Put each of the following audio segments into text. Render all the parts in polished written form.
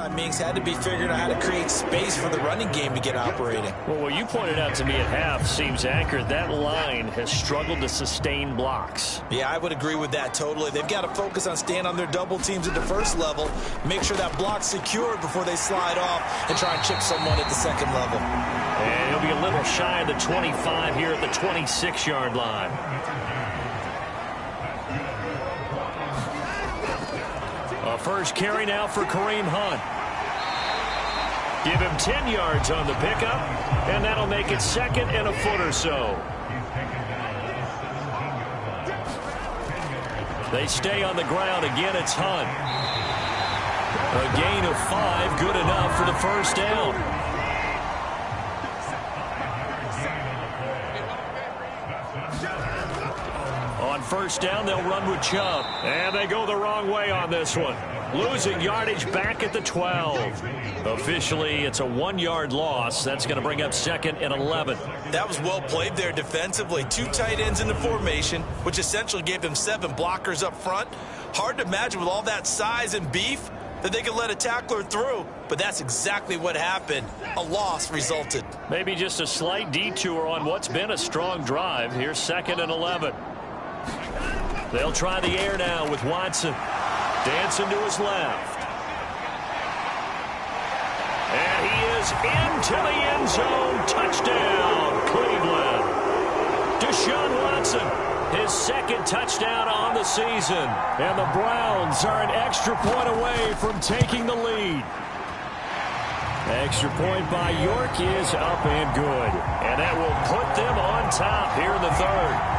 Mings had to be figuring out how to create space for the running game to get operating. Well, what you pointed out to me at half seems accurate. That line has struggled to sustain blocks. Yeah, I would agree with that totally. They've got to focus on staying on their double teams at the first level, make sure that block's secured before they slide off and try and chip someone at the second level. And he'll be a little shy of the 25 here at the 26-yard line. A first carry now for Kareem Hunt. Give him 10 yards on the pickup, and that'll make it second and a foot or so. They stay on the ground. Again, it's Hunt. A gain of 5, good enough for the first down. On first down, they'll run with Chubb. And they go the wrong way on this one. Losing yardage back at the 12. Officially, it's a 1-yard loss. That's going to bring up second and 11. That was well played there defensively. 2 tight ends in the formation, which essentially gave them 7 blockers up front. Hard to imagine with all that size and beef that they could let a tackler through. But that's exactly what happened. A loss resulted. Maybe just a slight detour on what's been a strong drive. Here's second and 11. They'll try the air now with Watson. Dancing to his left. And he is into the end zone. Touchdown, Cleveland. Deshaun Watson, his second touchdown on the season. And the Browns are an extra point away from taking the lead. Extra point by York is up and good. And that will put them on top here in the third.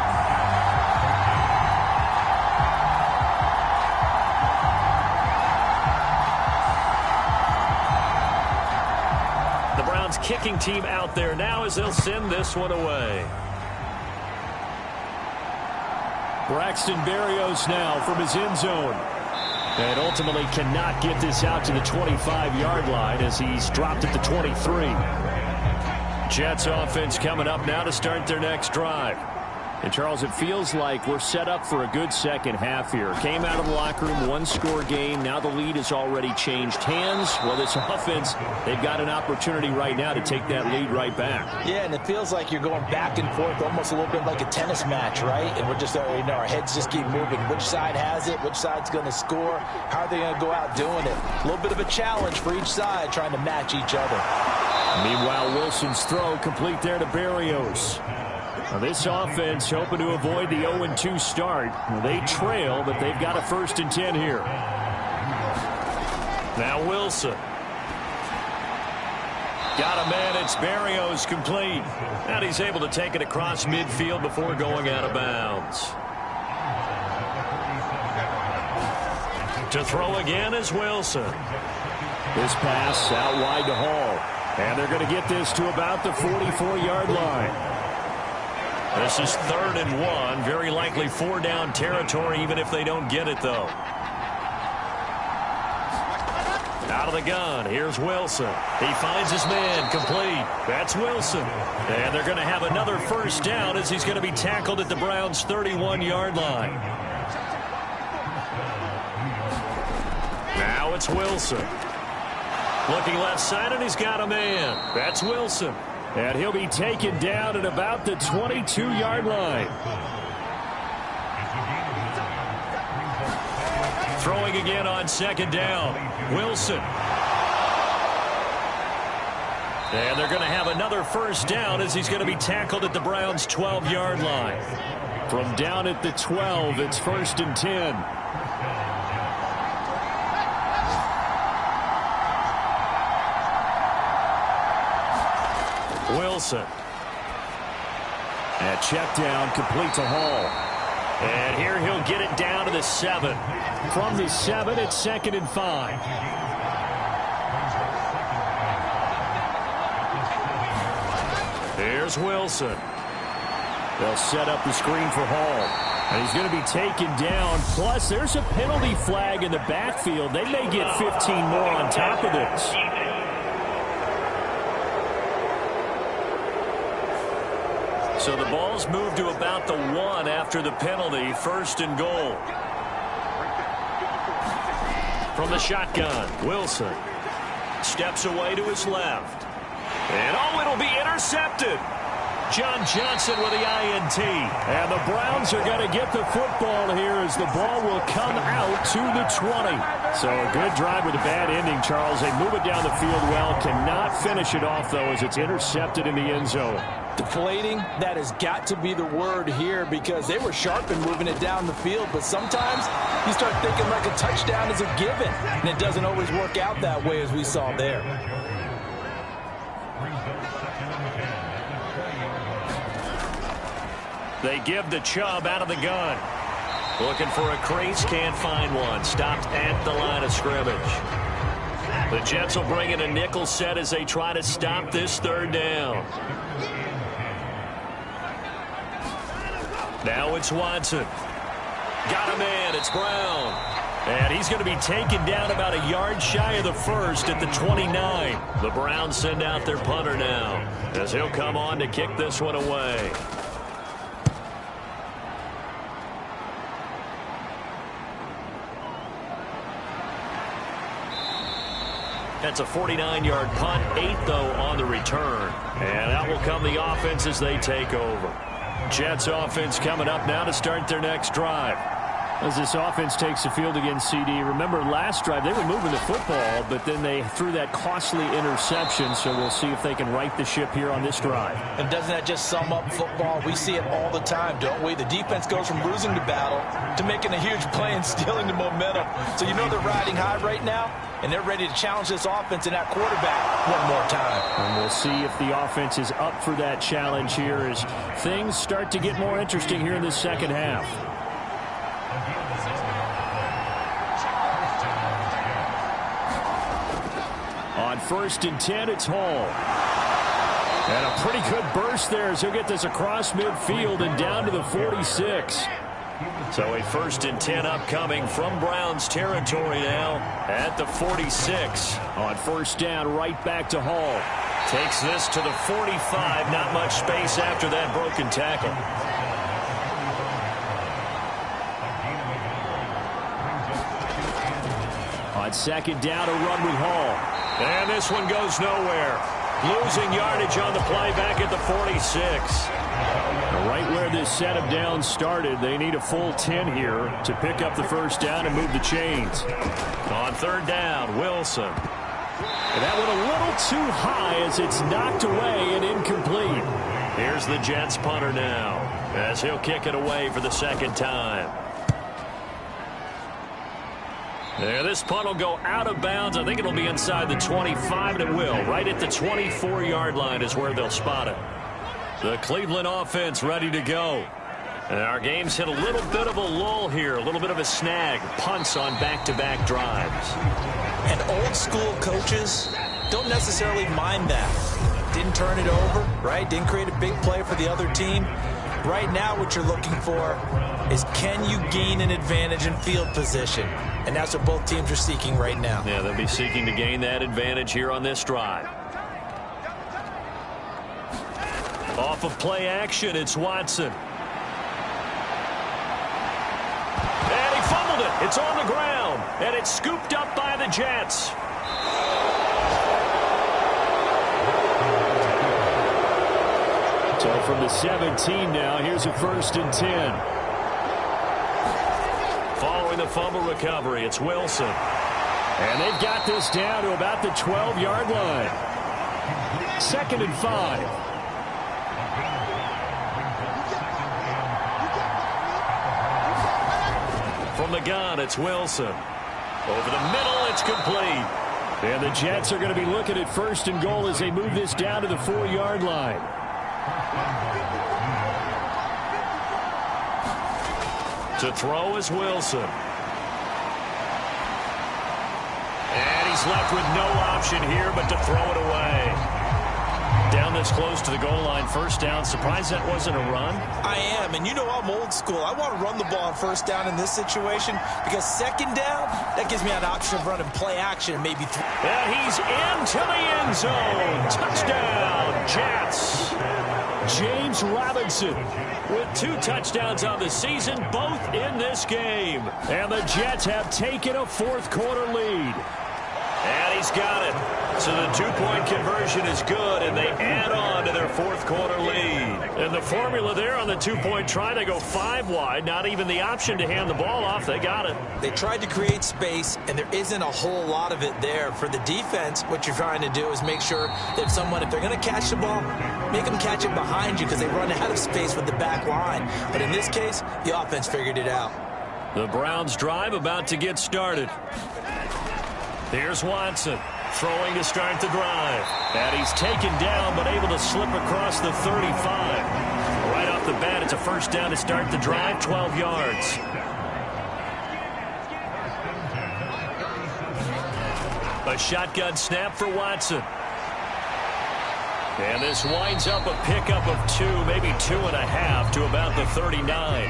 Kicking team out there now as they'll send this one away. Braxton Berrios now from his end zone. And ultimately cannot get this out to the 25-yard line as he's dropped at the 23. Jets offense coming up now to start their next drive. And, Charles, it feels like we're set up for a good second half here. Came out of the locker room, 1-score game. Now the lead has already changed hands. Well, this offense, they've got an opportunity right now to take that lead right back. Yeah, and it feels like you're going back and forth, almost a little bit like a tennis match, right? And we're just, our heads just keep moving. Which side has it? Which side's going to score? How are they going to go out doing it? A little bit of a challenge for each side, trying to match each other. Meanwhile, Wilson's throw complete there to Berrios. Now this offense hoping to avoid the 0-2 start. They trail, but they've got a 1st and 10 here. Now Wilson. Got a man. It's Berrios complete. And he's able to take it across midfield before going out of bounds. To throw again is Wilson. This pass out wide to Hall. And they're going to get this to about the 44-yard line. This is 3rd and 1. Very likely 4-down territory, even if they don't get it, though. Out of the gun. Here's Wilson. He finds his man complete. That's Wilson. And they're going to have another 1st down as he's going to be tackled at the Browns' 31-yard line. Now it's Wilson. Looking left side, and he's got a man. That's Wilson. And he'll be taken down at about the 22-yard line. Throwing again on 2nd down. Wilson. And they're going to have another 1st down as he's going to be tackled at the Browns' 12-yard line. From down at the 12, it's 1st and 10. Wilson. And check down complete to Hall. And here he'll get it down to the 7. From the 7, it's 2nd and 5. Here's Wilson. They'll set up the screen for Hall. And he's going to be taken down. Plus, there's a penalty flag in the backfield. They may get 15 more on top of this. So the ball's moved to about the 1 after the penalty. 1st and goal. From the shotgun, Wilson. Steps away to his left. And oh, it'll be intercepted. John Johnson with the INT. And the Browns are going to get the football here as the ball will come out to the 20. So a good drive with a bad ending, Charles. They move it down the field well. Cannot finish it off, though, as it's intercepted in the end zone. Deflating, that has got to be the word here because they were sharp in moving it down the field. But sometimes you start thinking like a touchdown is a given. And it doesn't always work out that way as we saw there. They give the Chubb out of the gun. Looking for a crease, can't find one. Stopped at the line of scrimmage. The Jets will bring in a nickel set as they try to stop this third down. Now it's Watson. Got a man, it's Brown. And he's going to be taken down about a yard shy of the first at the 29. The Browns send out their punter now as he'll come on to kick this one away. That's a 49-yard punt, 8 though on the return. And out will come the offense as they take over. Jets offense coming up now to start their next drive. As this offense takes the field against CD, remember last drive they were moving the football, but then they threw that costly interception, so we'll see if they can right the ship here on this drive. And doesn't that just sum up football? We see it all the time, don't we? The defense goes from losing the battle to making a huge play and stealing the momentum. So you know they're riding high right now, and they're ready to challenge this offense and that quarterback one more time. And we'll see if the offense is up for that challenge here as things start to get more interesting here in the second half. On 1st and 10, it's Hall. And a pretty good burst there as he'll get this across midfield and down to the 46. So a 1st and 10 upcoming from Browns territory now at the 46. On 1st down, right back to Hall. Takes this to the 45. Not much space after that broken tackle. On 2nd down, a run with Hall. And this one goes nowhere. Losing yardage on the play back at the 46. Right where this set of downs started, they need a full 10 here to pick up the 1st down and move the chains. On 3rd down, Wilson. And that one a little too high as it's knocked away and incomplete. Here's the Jets punter now as he'll kick it away for the 2nd time. There, this punt will go out of bounds. I think it'll be inside the 25, and it will. Right at the 24-yard line is where they'll spot it. The Cleveland offense ready to go. And our game's hit a little bit of a lull here, a little bit of a snag. Punts on back-to-back drives. And old-school coaches don't necessarily mind that. Didn't turn it over, right? Didn't create a big play for the other team. Right now what you're looking for is can you gain an advantage in field position? And that's what both teams are seeking right now. Yeah, they'll be seeking to gain that advantage here on this drive. Off of play action, it's Watson. And he fumbled it. It's on the ground. And it's scooped up by the Jets. So from the 17 now, here's a 1st and 10. Following the fumble recovery, it's Wilson. And they've got this down to about the 12-yard line. 2nd and 5. From the gun, it's Wilson. Over the middle, it's complete. And the Jets are going to be looking at 1st and goal as they move this down to the 4-yard line. To throw is Wilson. And he's left with no option here but to throw it away. Down this close to the goal line, 1st down. Surprised that wasn't a run? I am, and you know I'm old school. I want to run the ball on 1st down in this situation because 2nd down, that gives me an option of running play action and maybe throw. And he's into the end zone. Touchdown, Jets. James Robinson with 2 touchdowns on the season, both in this game. And the Jets have taken a 4th quarter lead. And he's got it. So the two-point conversion is good, and they add on to their fourth-quarter lead. And the formula there on the two-point try to go 5 wide, not even the option to hand the ball off. They got it. They tried to create space, and there isn't a whole lot of it there. For the defense, what you're trying to do is make sure that if they're going to catch the ball, make them catch it behind you because they run out of space with the back line. But in this case, the offense figured it out. The Browns drive about to get started. Here's Watson. Throwing to start the drive. And he's taken down, but able to slip across the 35. Right off the bat, it's a first down to start the drive, 12 yards. A shotgun snap for Watson. And this winds up a pickup of 2, maybe 2.5 to about the 39.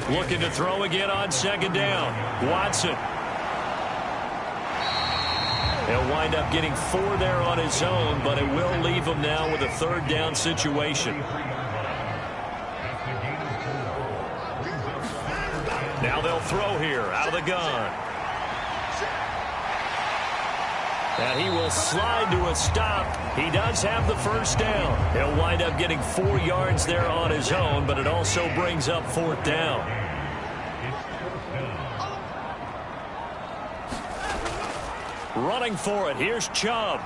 Looking to throw again on second down. Watson. He'll wind up getting 4 there on his own, but it will leave him now with a third down situation. Now they'll throw here out of the gun. And he will slide to a stop. He does have the first down. He'll wind up getting 4 yards there on his own, but it also brings up 4th down. Running for it. Here's Chubb.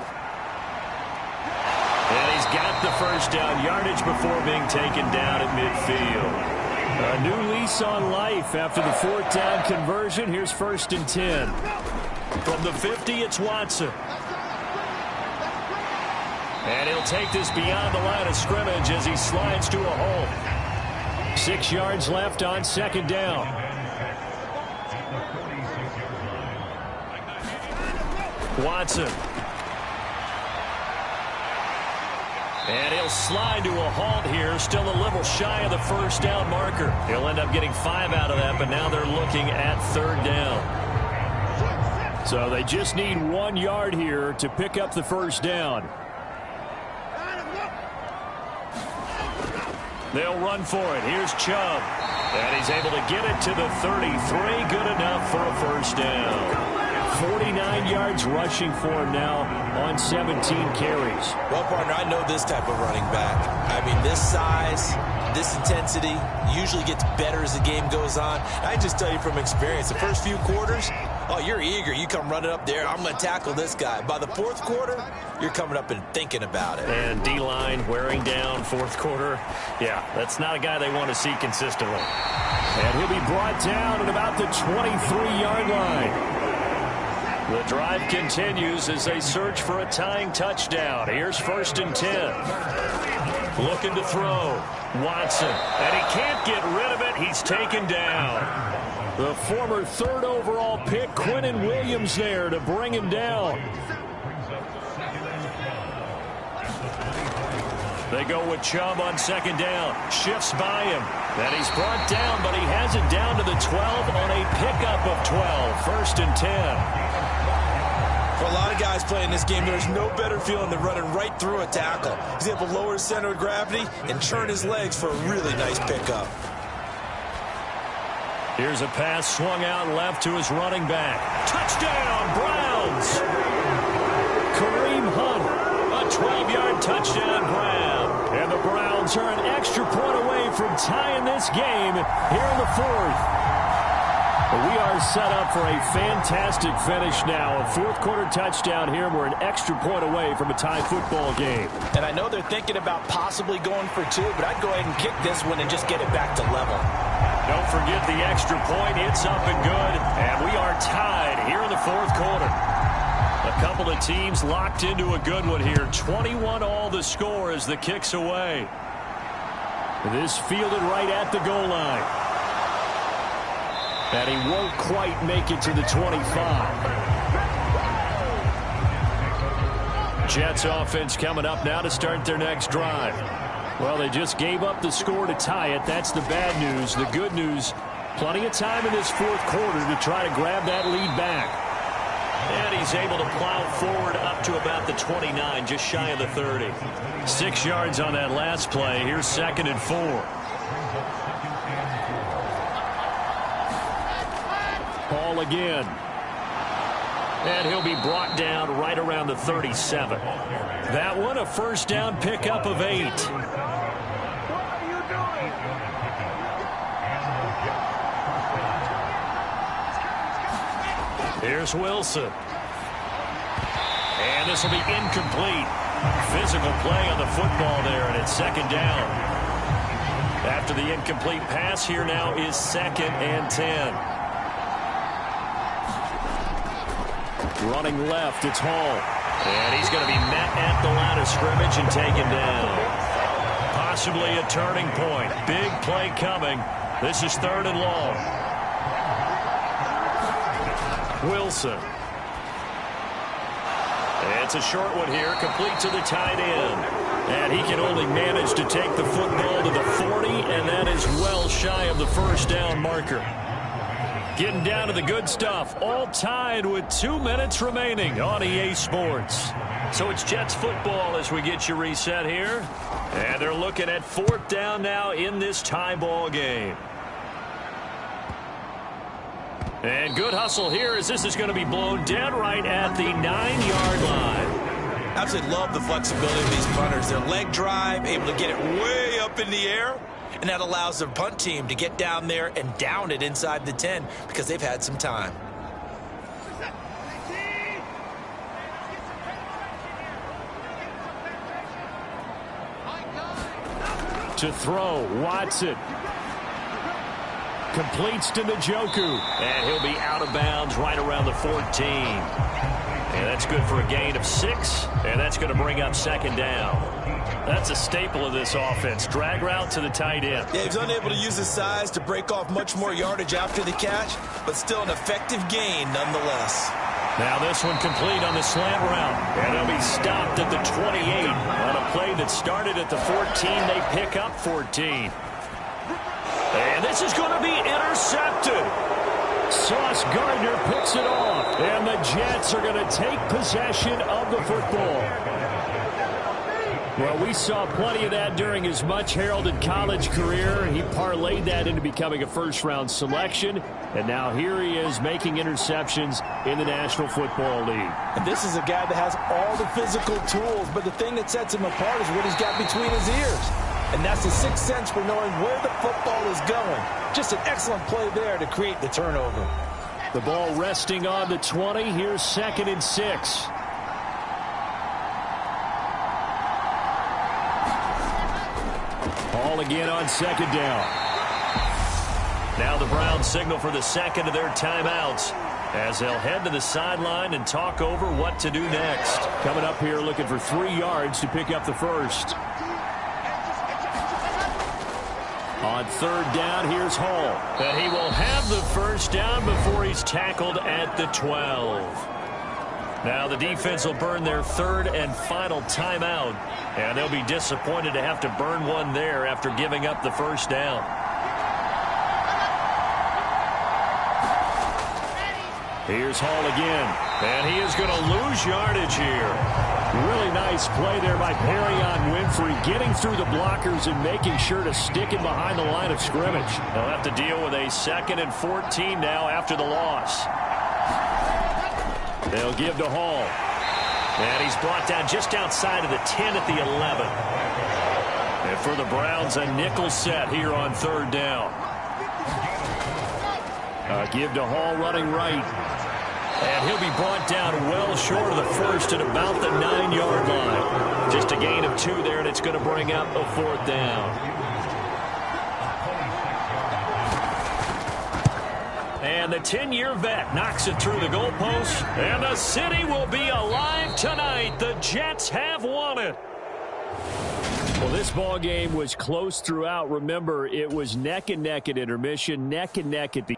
And he's got the first down yardage before being taken down at midfield. A new lease on life after the 4th down conversion. Here's 1st and 10. From the 50, it's Watson. And he'll take this beyond the line of scrimmage as he slides to a hole. 6 yards left on second down. Watson. And he'll slide to a halt here, still a little shy of the first down marker. He'll end up getting 5 out of that, but now they're looking at third down. So they just need 1 yard here to pick up the first down. They'll run for it. Here's Chubb. And he's able to get it to the 33. Good enough for a first down. 49 yards rushing for him now on 17 carries. Well, partner, I know this type of running back. I mean, this size, this intensity usually gets better as the game goes on. I just tell you from experience, the first few quarters, oh, you're eager. You come running up there. I'm going to tackle this guy. By the 4th quarter, you're coming up and thinking about it. And D-line wearing down 4th quarter. Yeah, that's not a guy they want to see consistently. And he'll be brought down at about the 23-yard line. The drive continues as they search for a tying touchdown. Here's 1st and 10. Looking to throw. Watson. And he can't get rid of it. He's taken down. The former 3rd overall pick, Quinnen Williams, there to bring him down. They go with Chubb on second down. Shifts by him. And he's brought down, but he has it down to the 12 on a pickup of 12. 1st and 10. For a lot of guys playing this game, there's no better feeling than running right through a tackle. He's able to lower his center of gravity and churn his legs for a really nice pickup. Here's a pass swung out left to his running back. Touchdown, Browns! Kareem Hunt, a 12-yard touchdown grab. And the Browns are an extra point away from tying this game here in the 4th. We are set up for a fantastic finish now. A 4th quarter touchdown here. We're an extra point away from a tie football game. And I know they're thinking about possibly going for 2, but I'd go ahead and kick this one and just get it back to level. Don't forget the extra point. It's up and good. And we are tied here in the 4th quarter. A couple of teams locked into a good one here. 21 all the score as the kick's away. This fielded right at the goal line. And he won't quite make it to the 25. Jets offense coming up now to start their next drive. Well, they just gave up the score to tie it. That's the bad news. The good news, plenty of time in this 4th quarter to try to grab that lead back. And he's able to plow forward up to about the 29, just shy of the 30. 6 yards on that last play. Here's 2nd and 4. Ball again. And he'll be brought down right around the 37. That one, a first down pickup of 8. Here's Wilson. And this will be incomplete. Physical play on the football there, and it's second down. After the incomplete pass, here now is 2nd and 10. Running left, it's Hall. And he's going to be met at the line of scrimmage and taken down. Possibly a turning point. Big play coming. This is 3rd and long. Wilson. It's a short one here, complete to the tight end. And he can only manage to take the football to the 40, and that is well shy of the first down marker. Getting down to the good stuff, all tied with 2 minutes remaining on EA Sports. So it's Jets football as we get you reset here. And they're looking at 4th down now in this tie ball game. And good hustle here as this is going to be blown dead right at the 9-yard line. Absolutely love the flexibility of these punters. Their leg drive, able to get it way up in the air, and that allows their punt team to get down there and down it inside the 10 because they've had some time. To throw, Watson. Completes to Njoku. And he'll be out of bounds right around the 14. And that's good for a gain of 6. And that's going to bring up 2nd down. That's a staple of this offense. Drag route to the tight end. Yeah, he's unable to use his size to break off much more yardage after the catch, but still an effective gain nonetheless. Now this one complete on the slant route. And he'll be stopped at the 28. On a play that started at the 14, they pick up 14. And this is going to be intercepted. Sauce Gardner picks it off. And the Jets are going to take possession of the football. Well, we saw plenty of that during his much-heralded college career. He parlayed that into becoming a first-round selection. And now here he is making interceptions in the National Football League. And this is a guy that has all the physical tools, but the thing that sets him apart is what he's got between his ears. And that's the sixth sense for knowing where the football is going. Just an excellent play there to create the turnover. The ball resting on the 20. Here's 2nd and 6. Ball again on 2nd down. Now the Browns signal for the 2nd of their timeouts as they'll head to the sideline and talk over what to do next. Coming up here looking for 3 yards to pick up the first. On 3rd down, here's Hall. And he will have the first down before he's tackled at the 12. Now the defense will burn their 3rd and final timeout. And they'll be disappointed to have to burn one there after giving up the first down. Here's Hall again. And he is going to lose yardage here. Really nice play there by Perrion Winfrey, getting through the blockers and making sure to stick him behind the line of scrimmage. They'll have to deal with a 2nd and 14 now after the loss. They'll give to Hall. And he's brought down just outside of the 10 at the 11. And for the Browns, a nickel set here on 3rd down. Give to Hall running right. And he'll be brought down well short of the first at about the 9-yard line. Just a gain of 2 there, and it's going to bring up a 4th down. And the 10-year vet knocks it through the goalpost. And the city will be alive tonight. The Jets have won it. Well, this ball game was close throughout. Remember, it was neck and neck at intermission, neck and neck at the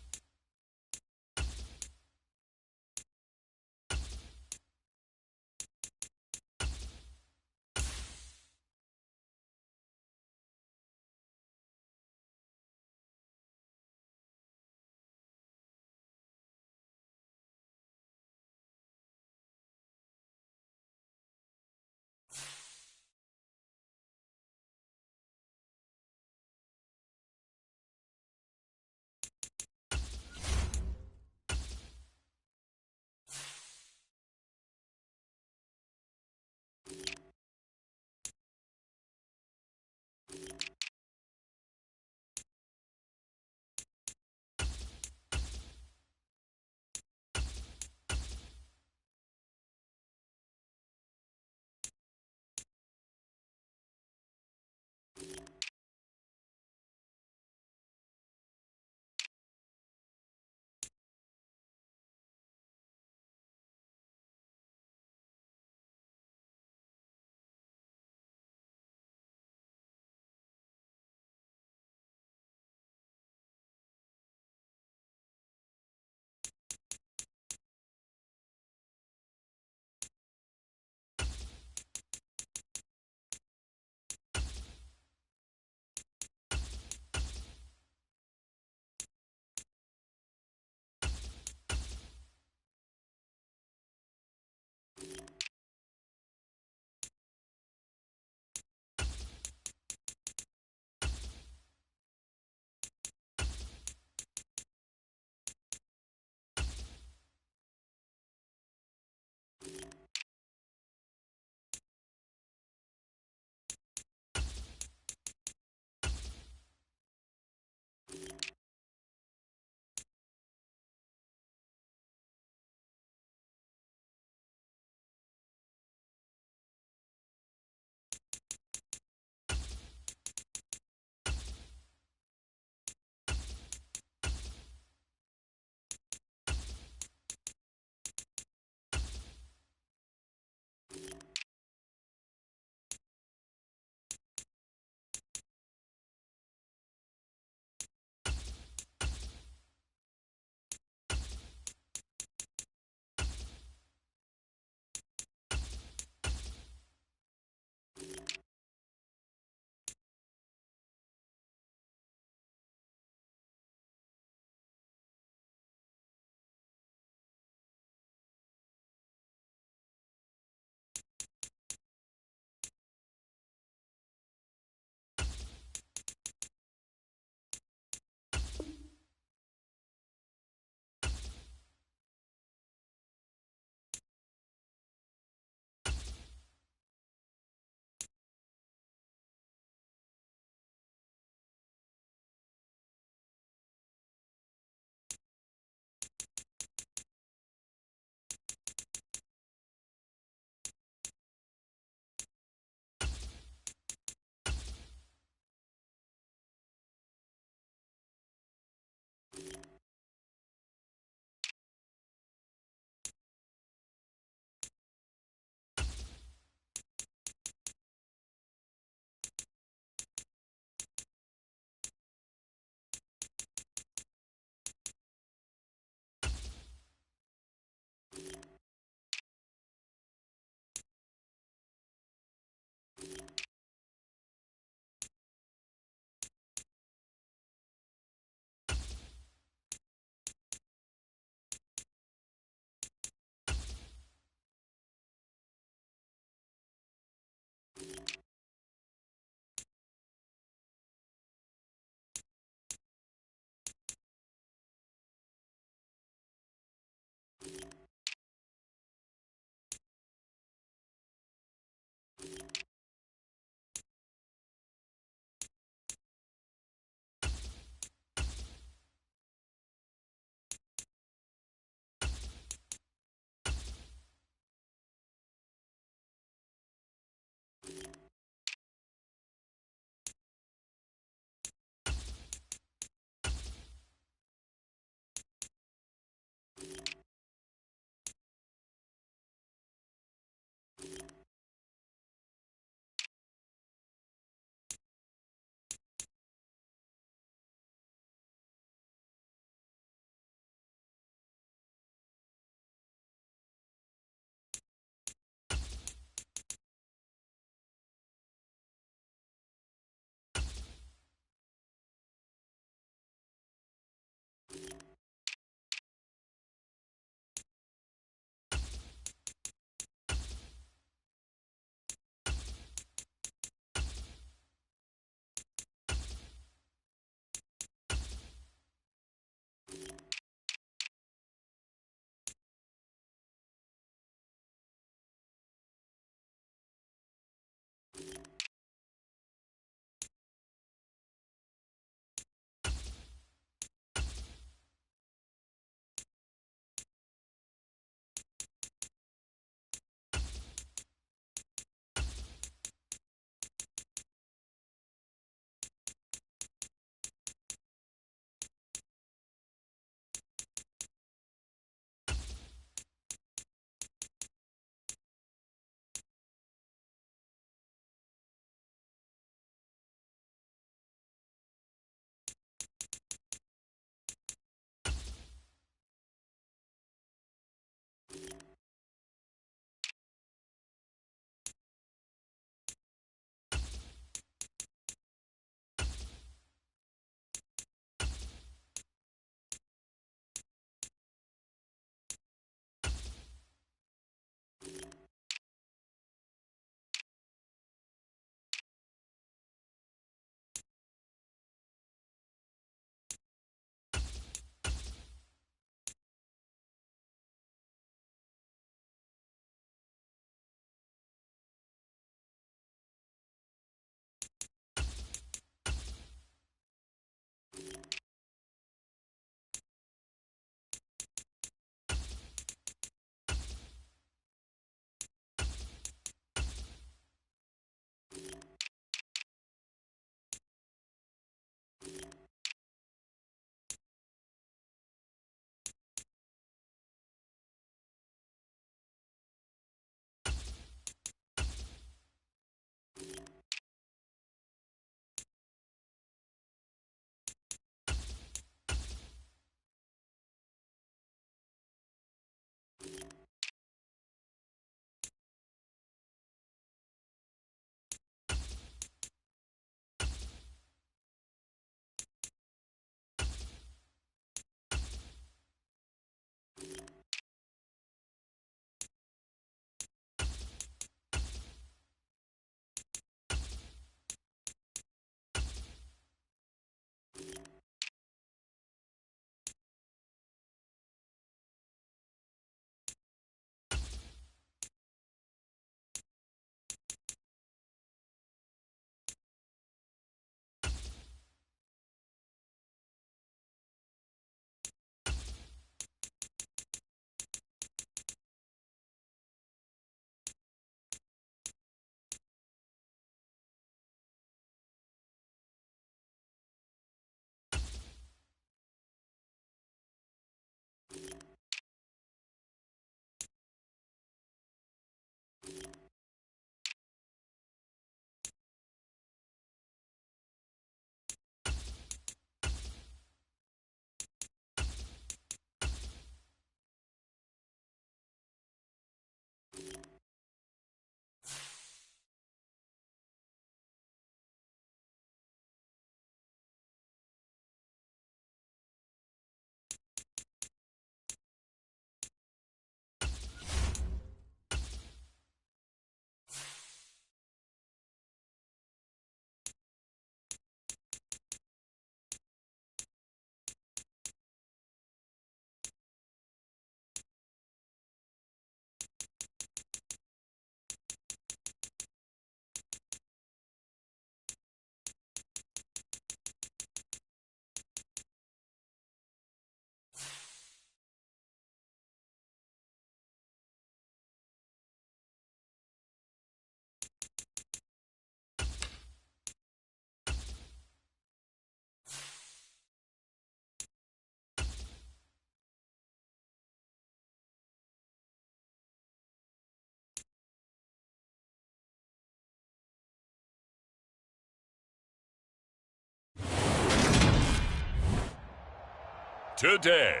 today.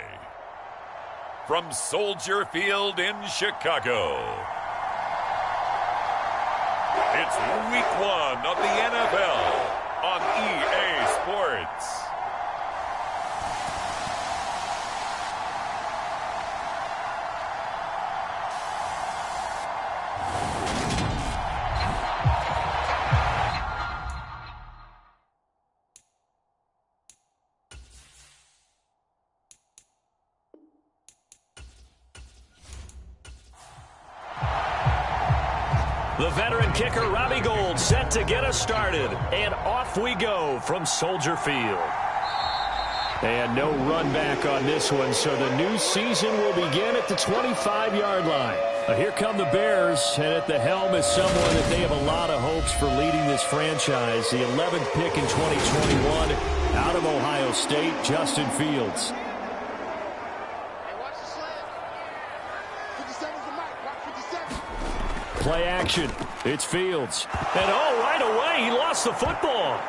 From Soldier Field in Chicago, it's Week 1 of the NFL on EA Sports. The veteran kicker, Robbie Gould, set to get us started. And off we go from Soldier Field. And no run back on this one, so the new season will begin at the 25-yard line. Here come the Bears, and at the helm is someone that they have a lot of hopes for leading this franchise. The 11th pick in 2021 out of Ohio State, Justin Fields. Play action. It's Fields. And right away, he lost the football.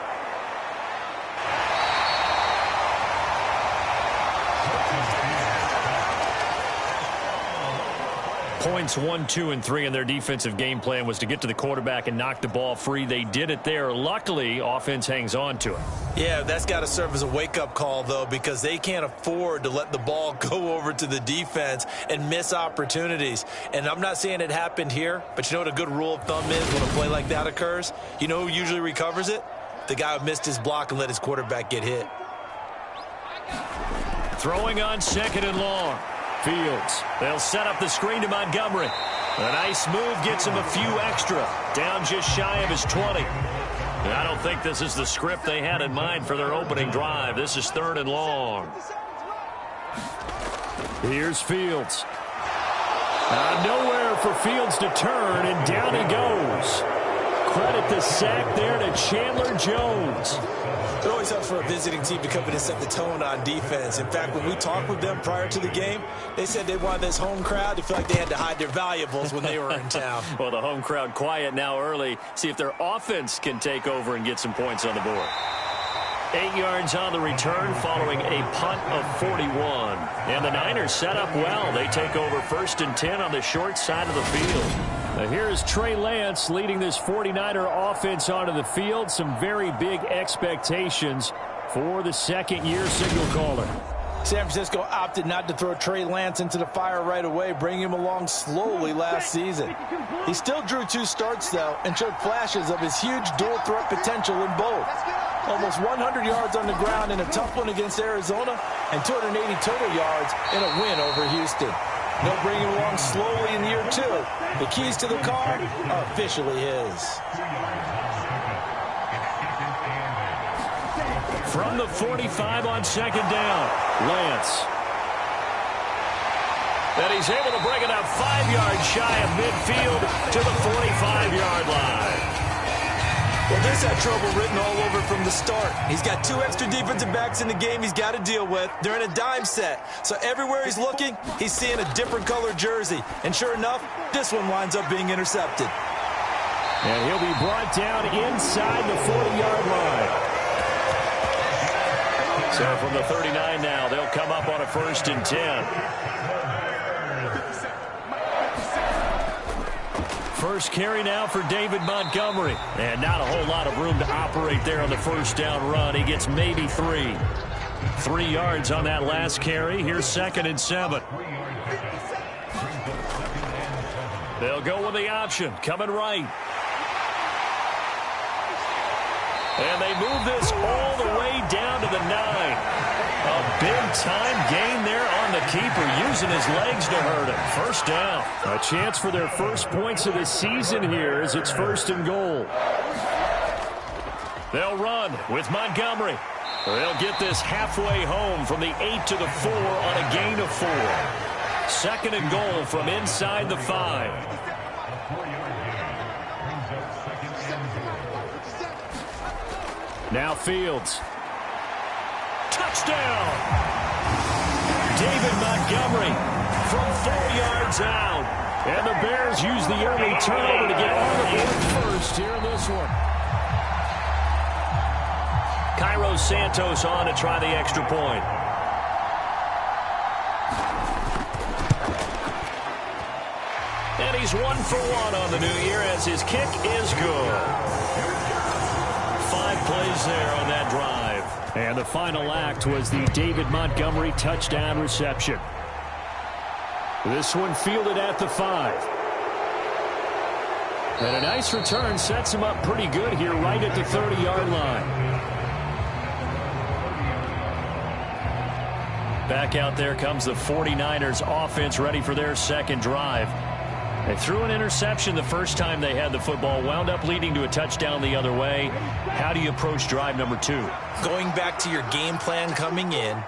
Points 1, 2, and 3 in their defensive game plan was to get to the quarterback and knock the ball free. They did it there. Luckily, offense hangs on to it. Yeah, that's got to serve as a wake-up call, though, because they can't afford to let the ball go over to the defense and miss opportunities. And I'm not saying it happened here, but you know what a good rule of thumb is when a play like that occurs? You know who usually recovers it? The guy who missed his block and let his quarterback get hit. Throwing on 2nd and long. Fields. They'll set up the screen to Montgomery. A nice move gets him a few extra. Down just shy of his 20. And I don't think this is the script they had in mind for their opening drive. This is 3rd and long. Here's Fields. Nowhere for Fields to turn, and down he goes. Credit the sack there to Chandler Jones. It always helps for a visiting team to come in and set the tone on defense. In fact, when we talked with them prior to the game, they said they wanted this home crowd to feel like they had to hide their valuables when they were in town. Well, the home crowd quiet now early. See if their offense can take over and get some points on the board. 8 yards on the return following a punt of 41. And the Niners set up well. They take over 1st and 10 on the short side of the field. Here's Trey Lance leading this 49er offense onto the field. Some very big expectations for the second-year signal caller. San Francisco opted not to throw Trey Lance into the fire right away, bringing him along slowly last season. He still drew 2 starts, though, and showed flashes of his huge dual-threat potential in both. Almost 100 yards on the ground in a tough one against Arizona, and 280 total yards in a win over Houston. They'll bring him along slowly in year 2. The keys to the car are officially his. From the 45 on 2nd down, Lance. And he's able to bring it up 5 yards shy of midfield to the 45-yard line. Well, this had trouble written all over from the start. He's got 2 extra defensive backs in the game he's got to deal with. They're in a dime set. So everywhere he's looking, he's seeing a different color jersey. And sure enough, this one winds up being intercepted. And he'll be brought down inside the 40-yard line. So from the 39 now, they'll come up on a 1st and 10. First carry now for David Montgomery. And not a whole lot of room to operate there on the 1st down run. He gets maybe 3. 3 yards on that last carry. Here's 2nd and 7. They'll go with the option. Coming right. And they move this all the way down to the 9. A big-time gain there on the keeper, using his legs to hurt him. 1st down. A chance for their first points of the season here as it's 1st and goal. They'll run with Montgomery. They'll get this halfway home from the 8 to the 4 on a gain of 4. 2nd and goal from inside the 5. Now Fields. Touchdown! David Montgomery from 4 yards out. And the Bears use the early turnover to get on the board first here in this one. Cairo Santos on to try the extra point. he's 1 for 1 on the new year as his kick is good. 5 plays there on that drive. And the final act was the David Montgomery touchdown reception. This one fielded at the 5. And a nice return sets him up pretty good here right at the 30-yard line. Back out there comes the 49ers offense ready for their second drive. They threw an interception the first time they had the football, wound up leading to a touchdown the other way. How do you approach drive number 2? Going back to your game plan coming in,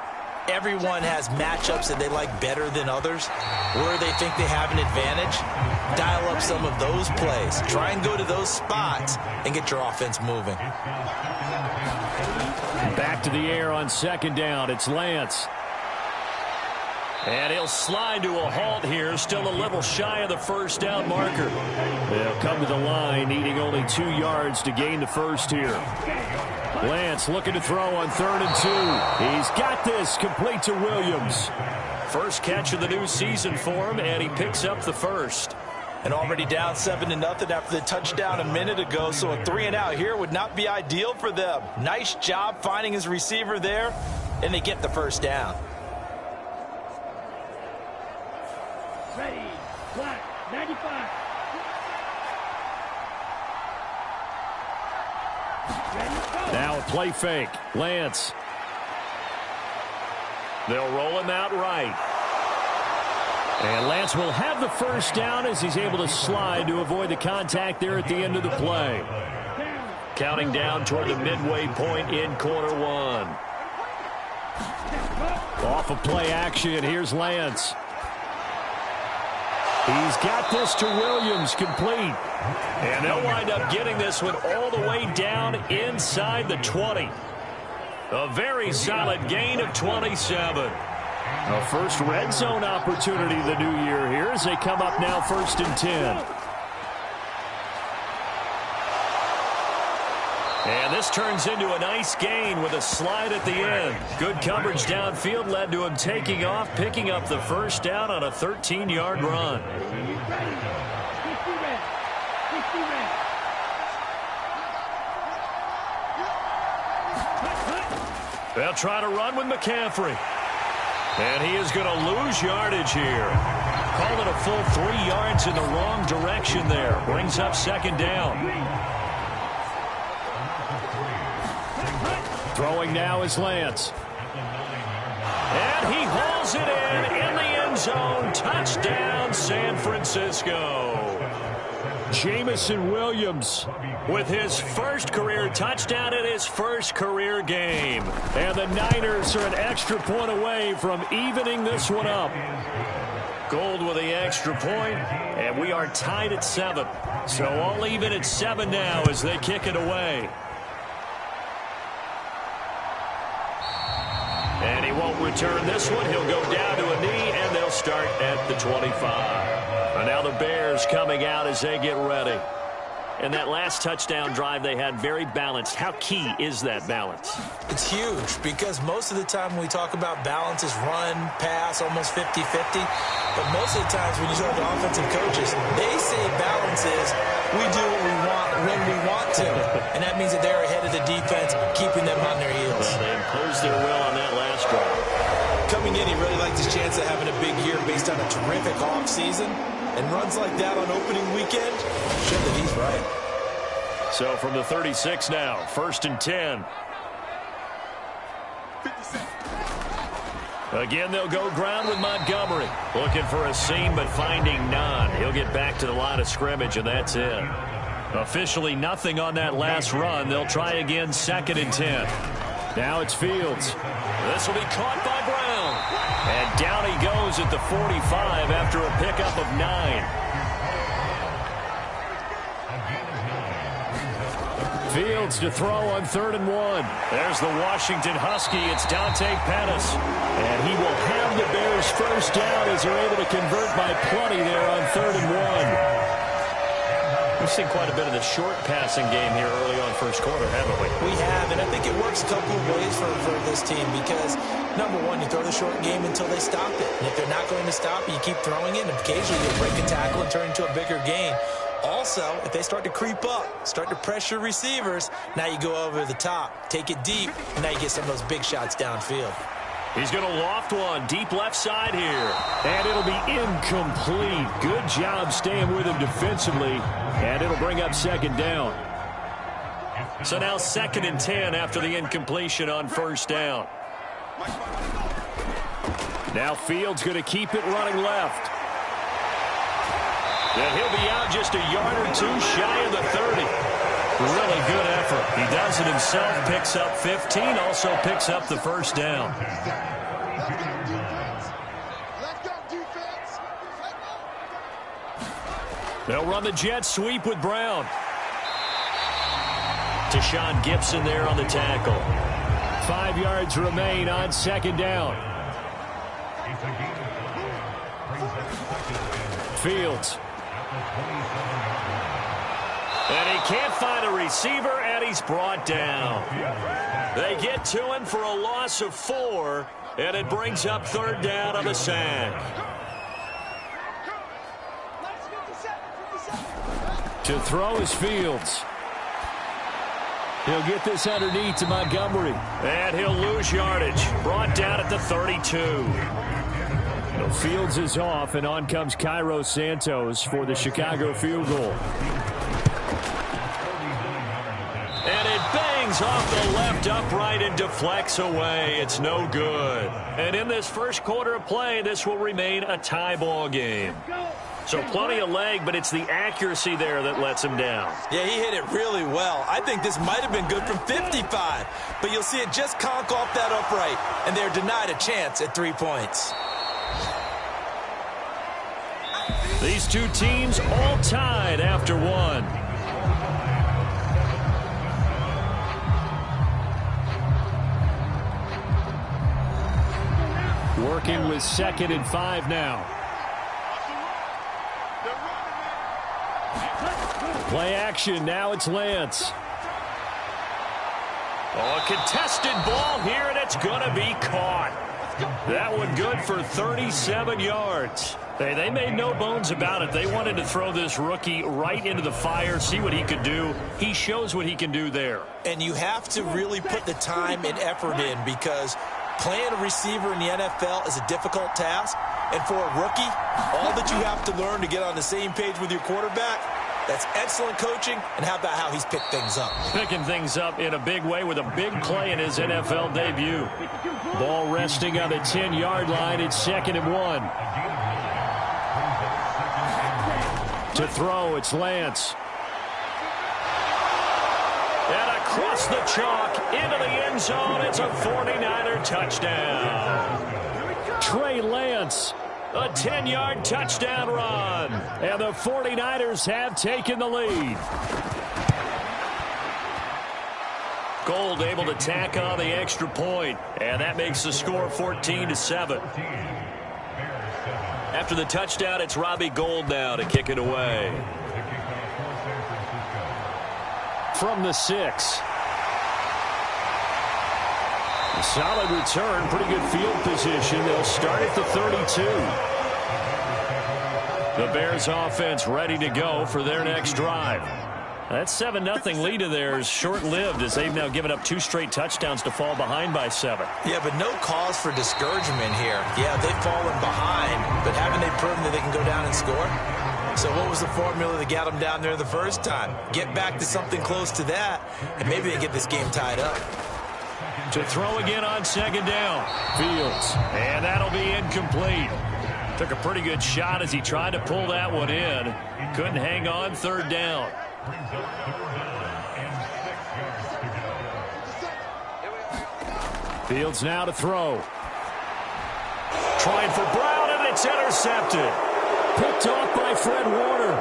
everyone has matchups that they like better than others, where they think they have an advantage. Dial up some of those plays. Try and go to those spots and get your offense moving. Back to the air on second down. It's Lance. And he'll slide to a halt here, still a little shy of the first down marker. They'll come to the line, needing only 2 yards to gain the first here. Lance looking to throw on 3rd and 2. He's got this, complete to Williams. First catch of the new season for him, and he picks up the first. And already down 7-0 after the touchdown a minute ago, so a 3 and out here would not be ideal for them. Nice job finding his receiver there, and they get the first down. Ready, black, 95. Now a play fake. Lance. They'll roll him out right. And Lance will have the first down as he's able to slide to avoid the contact there at the end of the play. Counting down toward the midway point in quarter 1. Off of play action, here's Lance. He's got this to Williams, complete. And they'll wind up getting this one all the way down inside the 20. A very solid gain of 27. A first red zone opportunity the new year here as they come up now 1st and 10. And this turns into a nice gain with a slide at the end. Good coverage downfield led to him taking off, picking up the first down on a 13-yard run. They'll try to run with McCaffrey. And he is going to lose yardage here. Call it a full 3 yards in the wrong direction there. Brings up 2nd down. Throwing now is Lance. And he hauls it in the end zone. Touchdown, San Francisco. Jamison Williams with his first career touchdown in his first career game. And the Niners are an extra point away from evening this one up. Gold with the extra point, and we are tied at 7. So all even at 7 now as they kick it away. And he won't return this one. He'll go down to a knee, and they'll start at the 25. And now the Bears coming out as they get ready. And that last touchdown drive they had very balanced. How key is that balance? It's huge because most of the time when we talk about balance is run, pass, almost 50-50. But most of the times when you talk to offensive coaches, they say balance is we do what we want when we want to. And that means that they're ahead of the defense, keeping them on their heels. Well, they imposed their will on that last drive. Coming in, he really liked his chance of having a big year based on a terrific offseason. And runs like that on opening weekend, sure that he's right. So from the 36 now, 1st and 10. Again, they'll go ground with Montgomery. Looking for a seam, but finding none. He'll get back to the line of scrimmage, and that's it. Officially nothing on that last run. They'll try again 2nd and 10. Now it's Fields. This will be caught by Brown. And down he goes at the 45 after a pickup of 9. Fields to throw on 3rd and 1. There's the Washington Husky. It's Dante Pettis. And he will have the Bears first down as they're able to convert by plenty there on 3rd and 1. We've seen quite a bit of the short passing game here early on first quarter, haven't we? We have, and I think it works a couple of ways for this team because, number one, you throw the short game until they stop it. And if they're not going to stop it, you keep throwing it, and occasionally you'll break a tackle and turn into a bigger gain. Also, if they start to creep up, start to pressure receivers, now you go over the top, take it deep, and now you get some of those big shots downfield. He's going to loft one deep left side here. And it'll be incomplete. Good job staying with him defensively. And it'll bring up second down. So now 2nd and 10 after the incompletion on first down. Now Fields going to keep it running left. And he'll be out just a yard or two shy of the 30. Really good effort. He does it himself, picks up 15, also picks up the first down. They'll run the jet sweep with Brown. Tashawn Gibson there on the tackle. 5 yards remain on second down. Fields. And he can't find a receiver, and he's brought down. They get to him for a loss of 4, and it brings up third down on the sack. To throw is Fields. He'll get this underneath to Montgomery. And he'll lose yardage. Brought down at the 32. Fields is off, and on comes Cairo Santos for the Chicago field goal. And it bangs off the left upright and deflects away. It's no good. And in this first quarter of play, this will remain a tie ball game. So plenty of leg, but it's the accuracy there that lets him down. Yeah, he hit it really well. I think this might have been good from 55. But you'll see it just conk off that upright, and they're denied a chance at 3 points. These two teams all tied after one. Working with 2nd and 5 now. Play action. Now it's Lance. Oh, a contested ball here, and it's going to be caught. That one good for 37 yards. Hey, they made no bones about it. They wanted to throw this rookie right into the fire, see what he could do. He shows what he can do there. And you have to really put the time and effort in because playing a receiver in the NFL is a difficult task. And for a rookie, all that you have to learn to get on the same page with your quarterback, that's excellent coaching. And how about how he's picked things up? Picking things up in a big way with a big play in his NFL debut. Ball resting on the 10-yard line. It's 2nd and 1. To throw, it's Lance. And across the chalk into the end zone. It's a 49er touchdown. Trey Lance. A 10-yard touchdown run. And the 49ers have taken the lead. Gold able to tack on the extra point. And that makes the score 14-7. After the touchdown, it's Robbie Gould now to kick it away. From the 6. A solid return, pretty good field position. They'll start at the 32. The Bears offense ready to go for their next drive. That 7-0 lead of theirs short-lived as they've now given up 2 straight touchdowns to fall behind by 7. Yeah, but no cause for discouragement here. Yeah, they've fallen behind, but haven't they proven that they can go down and score? So what was the formula that got them down there the first time? Get back to something close to that, and maybe they get this game tied up. To throw again on 2nd down. Fields. And that'll be incomplete. Took a pretty good shot as he tried to pull that one in. Couldn't hang on 3rd down. Fields now to throw. Trying for Brown, and it's intercepted. Picked off by Fred Warner.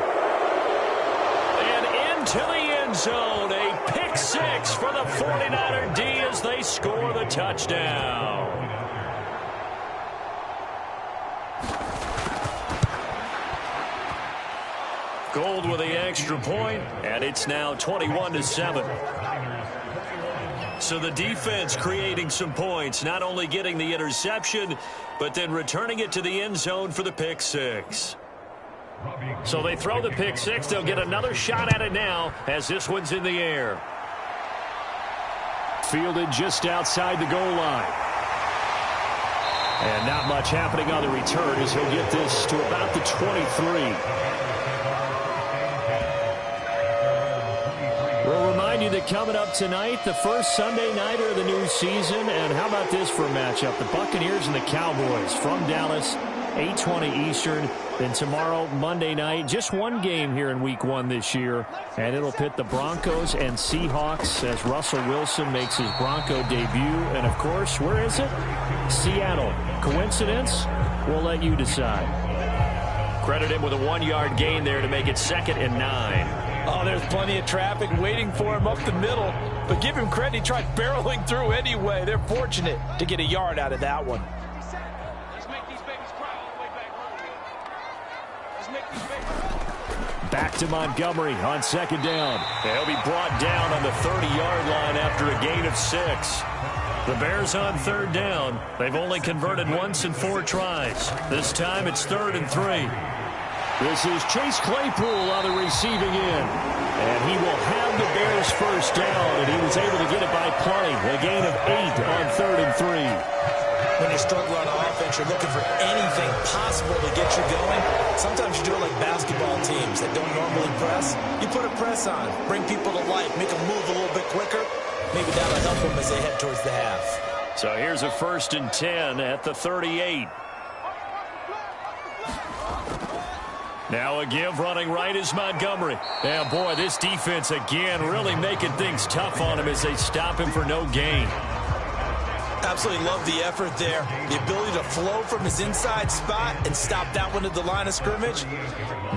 And into the end zone. A pick 6 for the 49er D as they score the touchdown. Gold with the extra point, and it's now 21-7. So the defense creating some points, not only getting the interception, but then returning it to the end zone for the pick six. So they throw the pick six. They'll get another shot at it now as this one's in the air. Fielded just outside the goal line. And not much happening on the return as he'll get this to about the 23. We'll remind you that coming up tonight, the first Sunday nighter of the new season. And how about this for a matchup? The Buccaneers and the Cowboys from Dallas, 8:20 Eastern. Then tomorrow, Monday night, just one game here in Week 1 this year. And it'll pit the Broncos and Seahawks as Russell Wilson makes his Bronco debut. And, of course, where is it? Seattle. Coincidence? We'll let you decide. Credit him with a 1-yard gain there to make it 2nd and 9. Oh, there's plenty of traffic waiting for him up the middle. But give him credit, he tried barreling through anyway. They're fortunate to get a yard out of that one. Back to Montgomery on 2nd down. They'll be brought down on the 30-yard line after a gain of 6. The Bears on 3rd down. They've only converted once in 4 tries. This time it's 3rd and 3. This is Chase Claypool on the receiving end. And he will have the Bears first down, and he was able to get it by plenty. A gain of 8 on 3rd and 3. When you're struggling on offense, you're looking for anything possible to get you going. Sometimes you do it like basketball teams that don't normally press. You put a press on, bring people to life, make them move a little bit quicker. Maybe that'll help them as they head towards the half. So here's a 1st and 10 at the 38. Now a give running right is Montgomery. Yeah, boy, this defense again really making things tough on him as they stop him for no gain. Absolutely love the effort there. The ability to flow from his inside spot and stop that one at the line of scrimmage.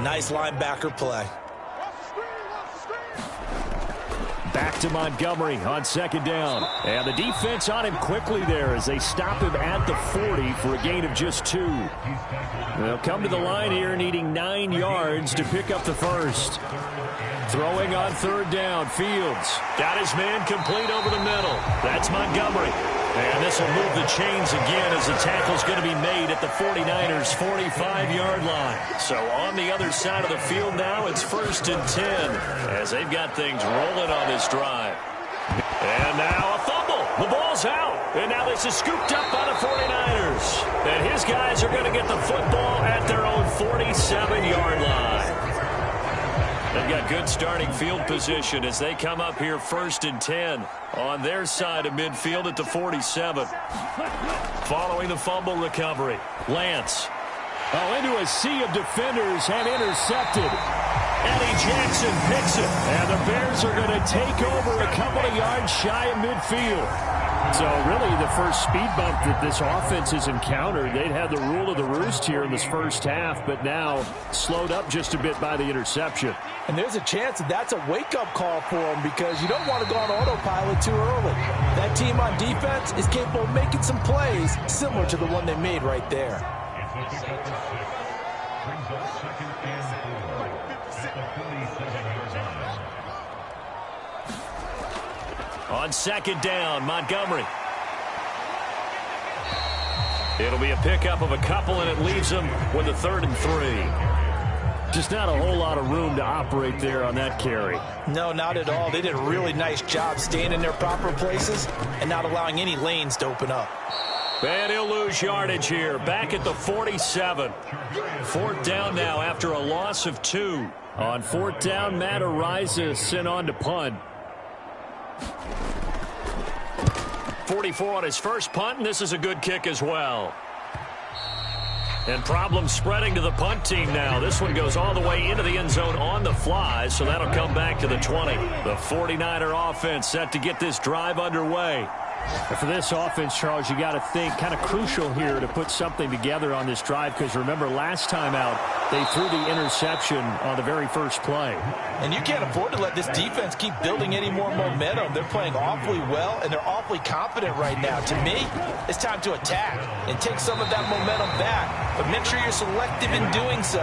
Nice linebacker play. Back to Montgomery on 2nd down. And the defense on him quickly there as they stop him at the 40 for a gain of just 2. They'll come to the line here needing 9 yards to pick up the first. Throwing on 3rd down, Fields. Got his man complete over the middle. That's Montgomery. And this will move the chains again as the tackle's going to be made at the 49ers' 45-yard line. So on the other side of the field now, it's 1st and 10 as they've got things rolling on this drive. And now a fumble. The ball's out. And now this is scooped up by the 49ers. And his guys are going to get the football at their own 47-yard line. They've got good starting field position as they come up here 1st and 10 on their side of midfield at the 47. Following the fumble recovery, Lance. Oh, into a sea of defenders and intercepted. Eddie Jackson picks it. And the Bears are going to take over a couple of yards shy of midfield. So really the first speed bump that this offense has encountered. They'd had the rule of the roost here in this first half, but now slowed up just a bit by the interception. And there's a chance that that's a wake-up call for them because you don't want to go on autopilot too early. That team on defense is capable of making some plays similar to the one they made right there. On 2nd down, Montgomery. It'll be a pickup of a couple, and it leaves them with a 3rd and 3. Just not a whole lot of room to operate there on that carry. No, not at all. They did a really nice job staying in their proper places and not allowing any lanes to open up. And he'll lose yardage here. Back at the 47. 4th down now after a loss of 2. On 4th down, Matt Ariza sent on to punt. 44 on his first punt, and this is a good kick as well. And problems spreading to the punt team now. This one goes all the way into the end zone on the fly, so that'll come back to the 20. The 49er offense set to get this drive underway. And for this offense, Charles, you got to think kind of crucial here to put something together on this drive because remember last time out, They threw the interception on the very first play. And you can't afford to let this defense keep building any more momentum. They're playing awfully well, and they're awfully confident right now. To me, it's time to attack and take some of that momentum back. But make sure you're selective in doing so.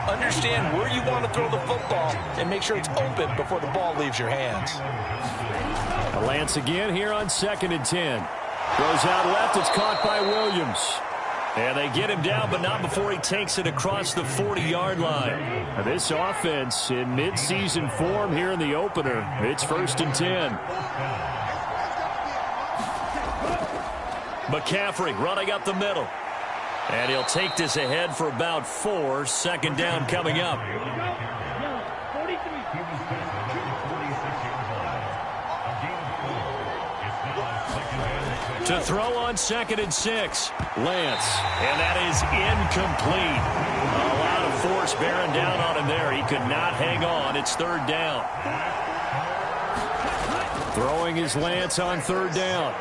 Understand where you want to throw the football and make sure it's open before the ball leaves your hands. Lance again here on 2nd and 10. Goes out left. It's caught by Williams. And they get him down, but not before he takes it across the 40-yard line. Now this offense in midseason form here in the opener. It's 1st and 10. McCaffrey running up the middle. And he'll take this ahead for about 4. 2nd down coming up. To throw on 2nd and 6. Lance. And that is incomplete. A lot of force bearing down on him there. He could not hang on. It's 3rd down. Throwing is Lance on 3rd down.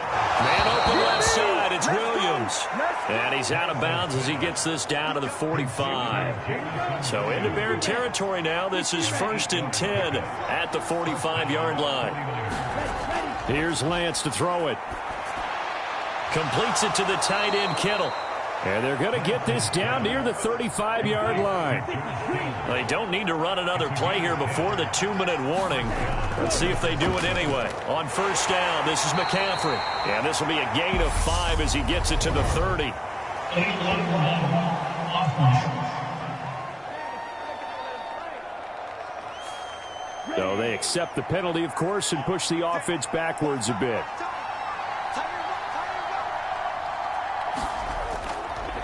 Man open left side. It's Williams. And he's out of bounds as he gets this down to the 45. So into Bear territory now. This is 1st and 10 at the 45-yard line. Here's Lance to throw it. Completes it to the tight end, Kittle. And they're going to get this down near the 35-yard line. They don't need to run another play here before the 2-minute warning. Let's see if they do it anyway. On 1st down, this is McCaffrey. And this will be a gain of 5 as he gets it to the 30. So they accept the penalty, of course, and push the offense backwards a bit.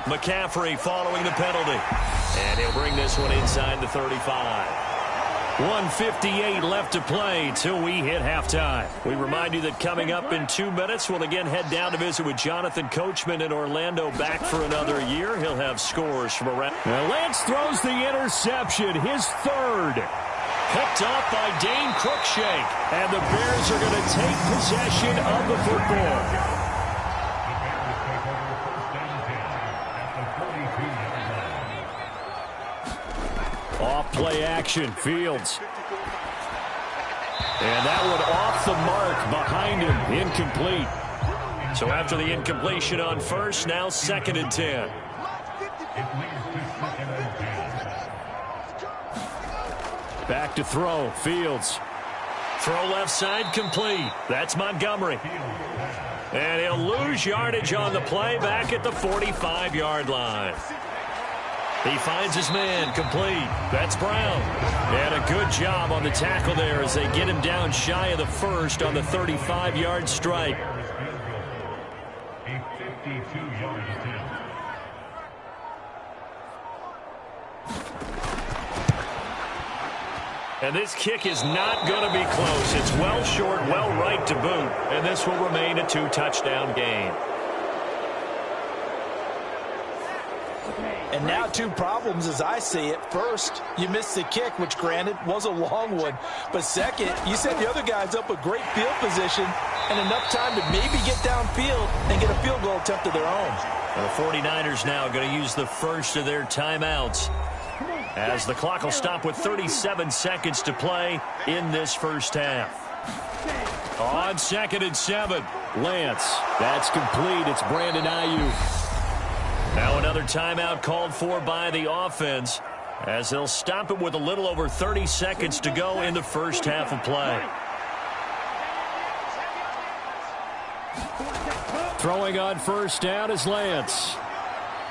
McCaffrey following the penalty. And he'll bring this one inside the 35. 1:58 left to play till we hit halftime. We remind you that coming up in 2 minutes, we'll again head down to visit with Jonathan Coachman in Orlando, back for another year. He'll have scores from around. Now Lance throws the interception, his 3rd. Picked off by Dane Cruikshank. And the Bears are going to take possession of the football. Off-play action, Fields. And that one off the mark behind him, incomplete. So after the incompletion on 1st, now 2nd and 10. Back to throw, Fields. Throw left side, complete. That's Montgomery. And he'll lose yardage on the play back at the 45-yard line. He finds his man, complete. That's Brown. And a good job on the tackle there as they get him down shy of the 1st on the 35-yard strike. And this kick is not going to be close. It's well short, well right to boot. And this will remain a 2-touchdown game. And now 2 problems as I see it. First, you missed the kick, which granted was a long one. But second, you set the other guys up with great field position and enough time to maybe get downfield and get a field goal attempt of their own. The 49ers now going to use the first of their timeouts, as the clock will stop with 37 seconds to play in this first half. On 2nd and 7, Lance. That's complete. It's Brandon Ayuk. Now another timeout called for by the offense, as they'll stop it with a little over 30 seconds to go in the first half of play. Throwing on 1st down is Lance.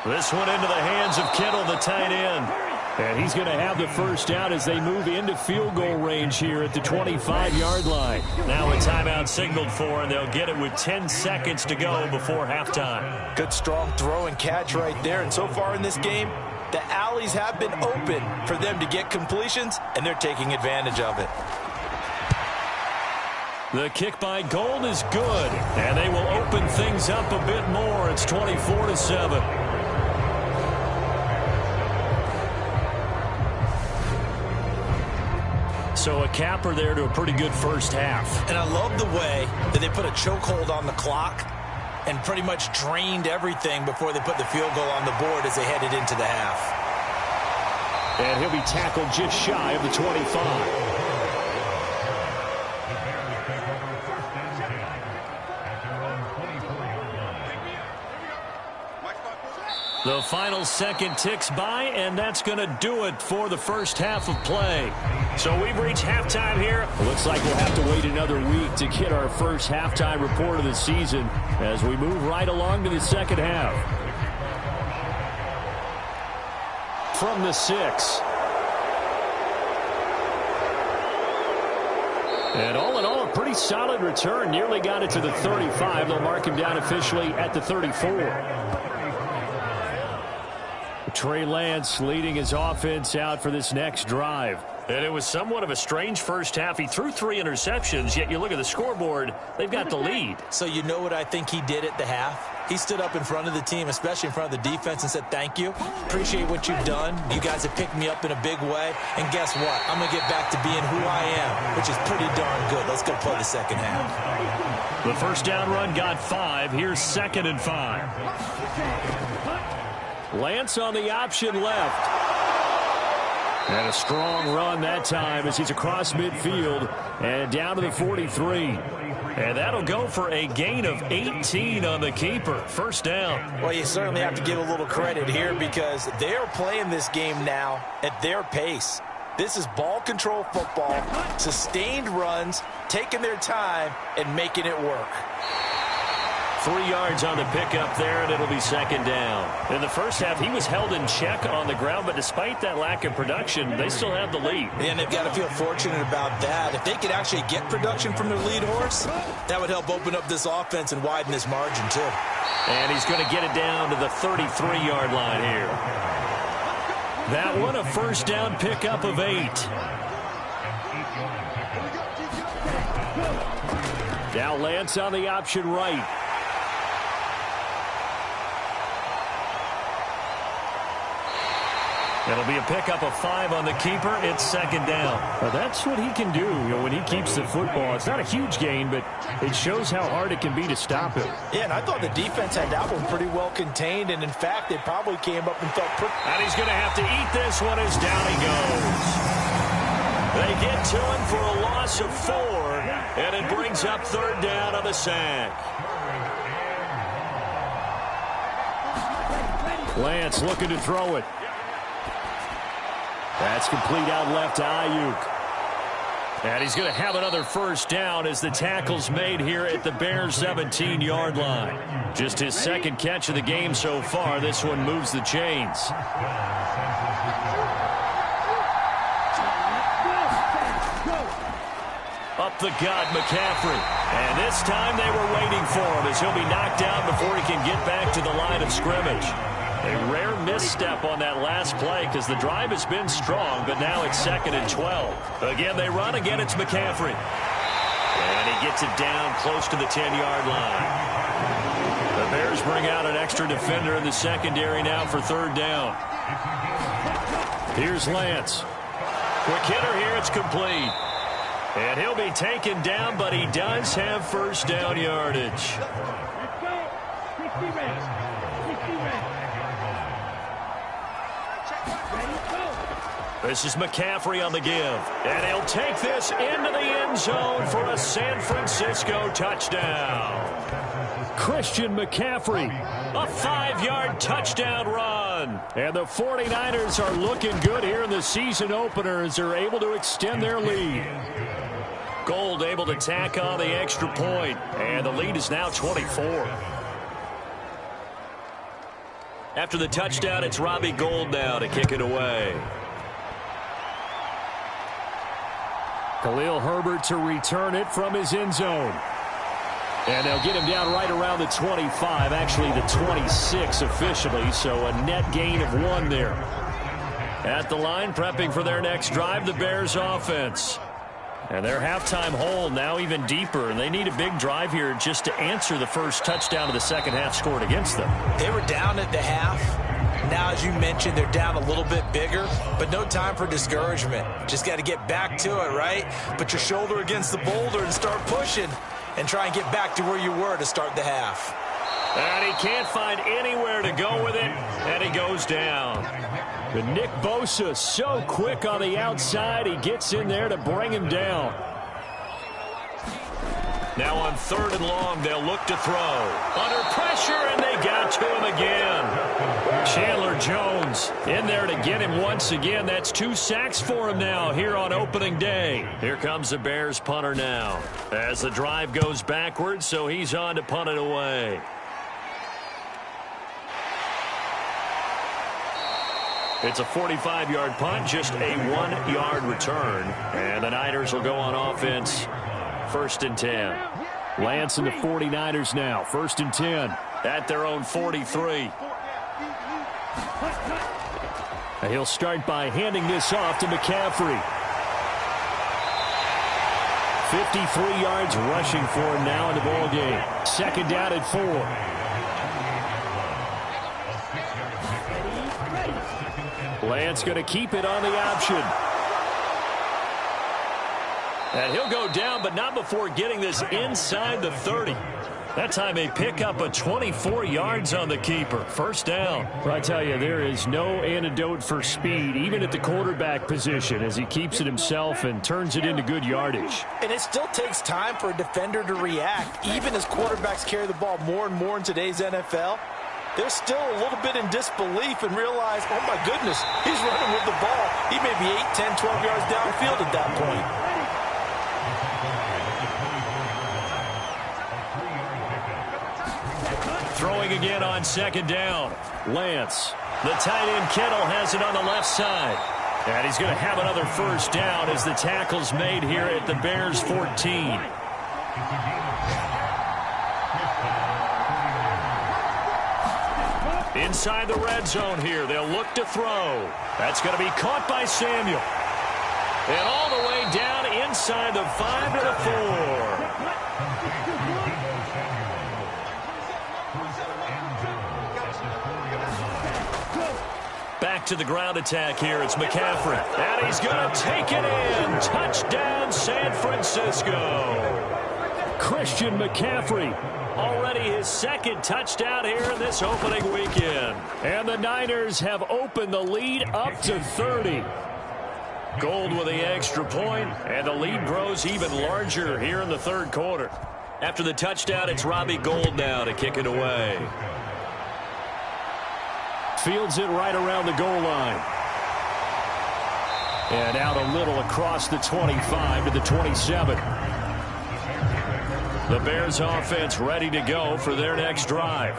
This one into the hands of Kittle, the tight end. And he's going to have the 1st down as they move into field goal range here at the 25-yard line. Now a timeout signaled for, and they'll get it with 10 seconds to go before halftime. Good strong throw and catch right there. And so far in this game, the alleys have been open for them to get completions, and they're taking advantage of it. The kick by Gold is good, and they will open things up a bit more. It's 24-7. So a capper there to a pretty good first half. And I love the way that they put a chokehold on the clock and pretty much drained everything before they put the field goal on the board as they headed into the half. And he'll be tackled just shy of the 25. The final second ticks by, and that's going to do it for the first half of play. So we've reached halftime here. It looks like we'll have to wait another week to get our first halftime report of the season as we move right along to the second half. From the 6. And all in all, a pretty solid return. Nearly got it to the 35. They'll mark him down officially at the 34. Trey Lance leading his offense out for this next drive. And it was somewhat of a strange first half. He threw 3 interceptions, yet you look at the scoreboard, they've got the lead. So you know what I think he did at the half? He stood up in front of the team, especially in front of the defense, and said, thank you. Appreciate what you've done. You guys have picked me up in a big way. And guess what? I'm going to get back to being who I am, which is pretty darn good. Let's go play the second half. The first down run got 5. Here's 2nd and 5. Lance on the option left. And a strong run that time as he's across midfield and down to the 43. And that'll go for a gain of 18 on the keeper. First down. Well, you certainly have to give a little credit here because they're playing this game now at their pace. This is ball control football, sustained runs, taking their time and making it work. 3 yards on the pickup there, and it'll be second down. In the first half, he was held in check on the ground, but despite that lack of production, they still have the lead. And they've got to feel fortunate about that. If they could actually get production from their lead horse, that would help open up this offense and widen this margin, too. And he's going to get it down to the 33-yard line here. That one, a first down pickup of 8. Now Lance on the option right. It'll be a pickup of 5 on the keeper. It's second down. Well, that's what he can do, when he keeps the football. It's not a huge gain, but it shows how hard it can be to stop him. Yeah, and I thought the defense had that one pretty well contained, and in fact, they probably came up and felt pretty... And he's going to have to eat this one as down he goes. They get to him for a loss of 4, and it brings up third down on the sack. Lance looking to throw it. That's complete out left to Ayuk. And he's going to have another first down as the tackle's made here at the Bears' 17-yard line. Just his second catch of the game so far. This one moves the chains. Up the gut, McCaffrey. And this time they were waiting for him as he'll be knocked down before he can get back to the line of scrimmage. A rare misstep on that last play because the drive has been strong, but now it's 2nd and 12. Again, they run. Again, it's McCaffrey. And he gets it down close to the 10-yard line. The Bears bring out an extra defender in the secondary now for third down. Here's Lance. Quick hitter here. It's complete. And he'll be taken down, but he does have first down yardage. This is McCaffrey on the give. And he'll take this into the end zone for a San Francisco touchdown. Christian McCaffrey, a 5-yard touchdown run. And the 49ers are looking good here in the season opener as they're able to extend their lead. Gold able to tack on the extra point. And the lead is now 24. After the touchdown, it's Robbie Gould now to kick it away. Khalil Herbert to return it from his end zone. And they'll get him down right around the 25, actually the 26 officially, so a net gain of 1 there. At the line, prepping for their next drive, the Bears offense. And their halftime hole now even deeper, and they need a big drive here just to answer the first touchdown of the second half scored against them. They were down at the half. Now, as you mentioned, they're down a little bit bigger, but no time for discouragement. Just got to get back to it, right? Put your shoulder against the boulder and start pushing and try and get back to where you were to start the half. And he can't find anywhere to go with it, and he goes down. But Nick Bosa so quick on the outside, he gets in there to bring him down. Now on 3rd and long, they'll look to throw. Under pressure, and they got to him again. Chandler Jones in there to get him once again. That's 2 sacks for him now here on opening day. Here comes the Bears punter now as the drive goes backwards, so he's on to punt it away. It's a 45-yard punt, just a 1-yard return. And the Niners will go on offense. 1st and 10. Lance and the 49ers now. 1st and 10 at their own 43. He'll start by handing this off to McCaffrey. 53 yards rushing for him now in the ball game. 2nd down at 4. Lance going to keep it on the option. And he'll go down, but not before getting this inside the 30. That time they pick up a 24 yards on the keeper. 1st down. Well, I tell you, there is no antidote for speed, even at the quarterback position, as he keeps it himself and turns it into good yardage. And it still takes time for a defender to react, even as quarterbacks carry the ball more and more in today's NFL. They're still a little bit in disbelief and realize, oh, my goodness, he's running with the ball. He may be 8, 10, 12 yards downfield at that point. Throwing again on 2nd down. Lance. The tight end Kittle has it on the left side. And he's going to have another 1st down as the tackle's made here at the Bears 14. Inside the red zone here. They'll look to throw. That's going to be caught by Samuel. And all the way down inside the 5 to the 4. Back to the ground attack here. It's McCaffrey. And he's going to take it in. Touchdown, San Francisco. Christian McCaffrey. Already his 2nd touchdown here in this opening weekend. And the Niners have opened the lead up to 30. Gold with the extra point, and the lead grows even larger here in the 3rd quarter. After the touchdown, it's Robbie Gould now to kick it away. Fields it right around the goal line. And out a little across the 25 to the 27. The Bears offense ready to go for their next drive.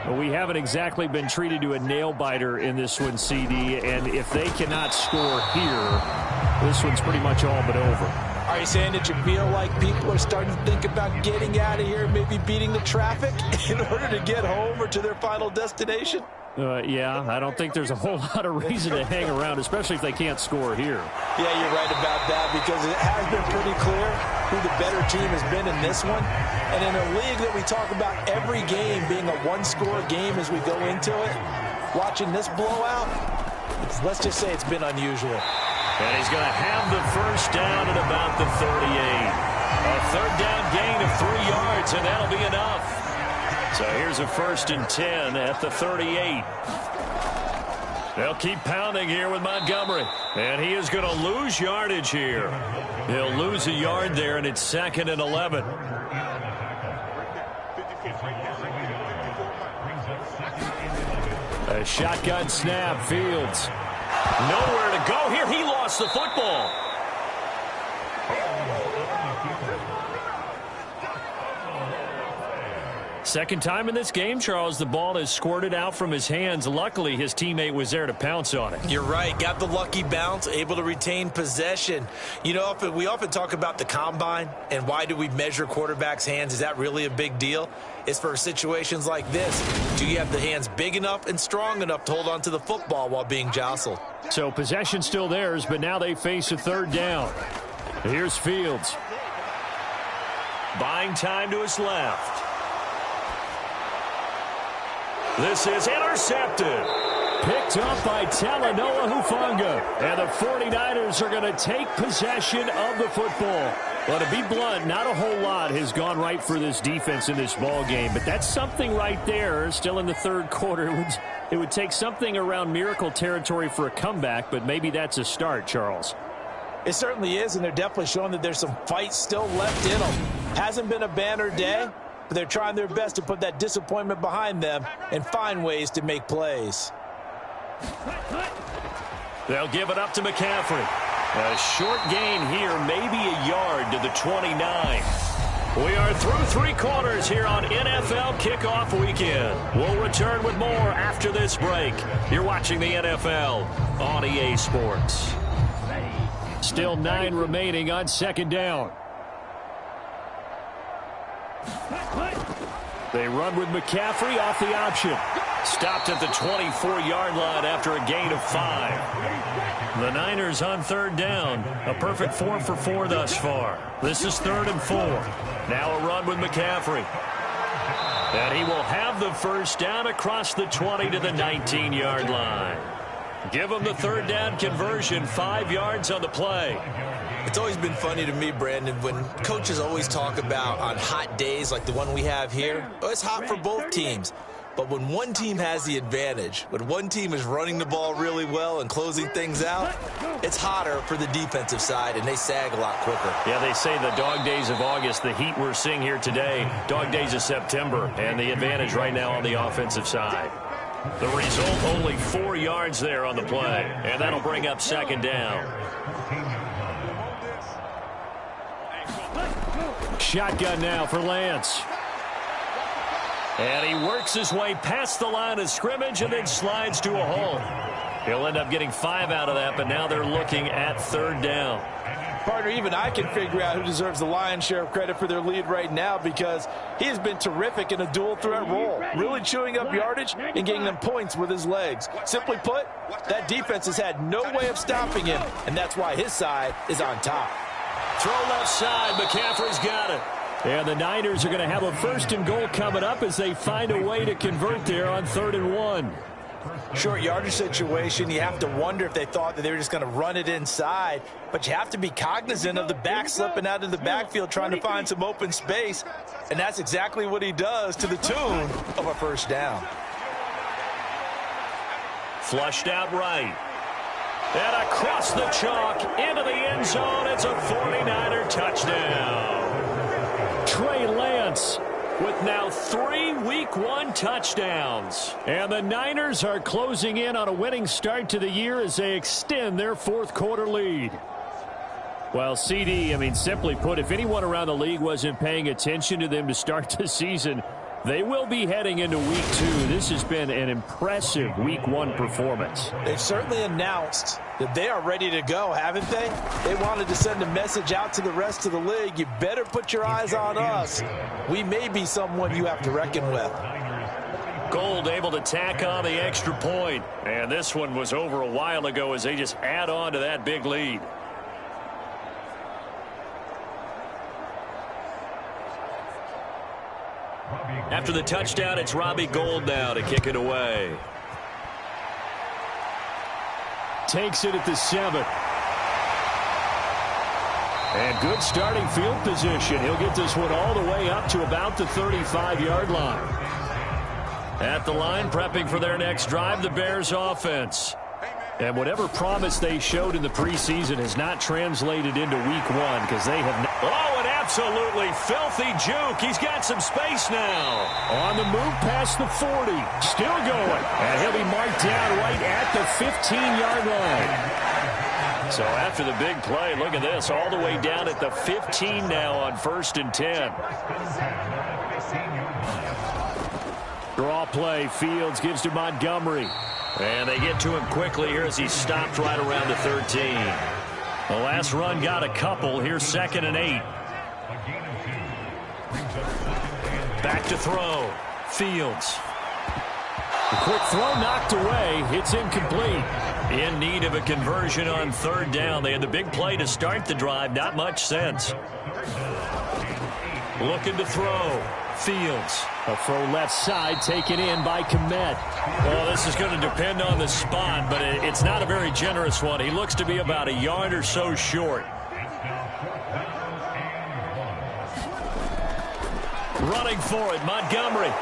Well, we haven't exactly been treated to a nail-biter in this one, CD, and if they cannot score here, this one's pretty much all but over. Are you saying that you feel like people are starting to think about getting out of here, maybe beating the traffic in order to get home or to their final destination? Yeah, I don't think there's a whole lot of reason to hang around, especially if they can't score here. Yeah, you're right about that, because it has been pretty clear who the better team has been in this one. And in a league that we talk about every game being a one-score game as we go into it, watching this blowout, let's just say it's been unusual. And he's going to have the 1st down at about the 38. A 3rd down gain of 3 yards, and that'll be enough. So here's a 1st and 10 at the 38. They'll keep pounding here with Montgomery. And he is going to lose yardage here. He'll lose a yard there, and it's 2nd and 11. A shotgun snap. Fields. Nowhere to go here. He lost the football. Second time in this game, Charles, the ball has squirted out from his hands. Luckily, his teammate was there to pounce on it. You're right. Got the lucky bounce, able to retain possession. You know, we often talk about the combine and why do we measure quarterbacks' hands. Is that really a big deal? It's for situations like this. Do you have the hands big enough and strong enough to hold on to the football while being jostled? So possession still theirs, but now they face a 3rd down. Here's Fields. Buying time to his left. This is intercepted. Picked up by Talanoa Hufanga. And the 49ers are going to take possession of the football. Well, to be blunt, not a whole lot has gone right for this defense in this ball game, but that's something right there. Still in the third quarter. It would take something around miracle territory for a comeback, but maybe that's a start, Charles. It certainly is, and they're definitely showing that there's some fight still left in them. Hasn't been a banner day, but they're trying their best to put that disappointment behind them and find ways to make plays. They'll give it up to McCaffrey. A short gain here, maybe a yard to the 29. We are through three quarters here on NFL Kickoff Weekend. We'll return with more after this break. You're watching the NFL on EA Sports. Still 9 remaining on second down. They run with McCaffrey off the option. Stopped at the 24-yard line after a gain of 5. The Niners on third down. A perfect 4 for 4 thus far. This is 3rd and 4. Now a run with McCaffrey. And he will have the first down across the 20 to the 19-yard line. Give him the third down conversion, 5 yards on the play. It's always been funny to me, Brandon, when coaches always talk about on hot days like the one we have here. Oh, it's hot for both teams. But when one team has the advantage, when one team is running the ball really well and closing things out, it's hotter for the defensive side, and they sag a lot quicker. Yeah, they say the dog days of August, the heat we're seeing here today, dog days of September, and the advantage right now on the offensive side. The result, only 4 yards there on the play, and that'll bring up second down. Shotgun now for Lance. And he works his way past the line of scrimmage and then slides to a hole. He'll end up getting 5 out of that, but now they're looking at third down. Partner, even I can figure out who deserves the lion's share of credit for their lead right now, because he has been terrific in a dual threat role, really chewing up yardage and getting them points with his legs. Simply put, that defense has had no way of stopping him, and that's why his side is on top. Throw left side, McCaffrey's got it. And the Niners are going to have a 1st and goal coming up as they find a way to convert there on 3rd and 1. Short yardage situation, you have to wonder if they thought that they were just going to run it inside, but you have to be cognizant of the back slipping out of the backfield trying to find some open space, and that's exactly what he does to the tune of a first down. Flushed out right. And across the chalk into the end zone. It's a 49er touchdown. Trey Lance with now 3 Week 1 touchdowns. And the Niners are closing in on a winning start to the year as they extend their 4th quarter lead. Well, CD, simply put, if anyone around the league wasn't paying attention to them to start the season, they will be heading into Week 2. This has been an impressive Week 1 performance. They've certainly announced that they are ready to go, haven't they? They wanted to send a message out to the rest of the league. You better put your eyes on us. We may be someone you have to reckon with. Gold able to tack on the extra point. And this one was over a while ago as they just add on to that big lead. After the touchdown, it's Robbie Gould now to kick it away. Takes it at the 7. And good starting field position. He'll get this one all the way up to about the 35-yard line. At the line, prepping for their next drive, the Bears offense. And whatever promise they showed in the preseason has not translated into Week 1 because they have not. Oh, an absolutely filthy juke. He's got some space now. On the move past the 40. Still going. And he'll be marked down right at the 15-yard line. So after the big play, look at this. All the way down at the 15 now on 1st and 10. Draw play. Fields gives to Montgomery. And they get to him quickly here as he stopped right around the 13. The last run got a couple. Here's 2nd and 8. Back to throw. Fields. The quick throw knocked away. It's incomplete. In need of a conversion on 3rd down. They had the big play to start the drive. Not much sense. Looking to throw. Fields. A throw left side taken in by Kmet. Well, this is going to depend on the spot, but it's not a very generous one. He looks to be about a yard or so short. Running for it, Montgomery.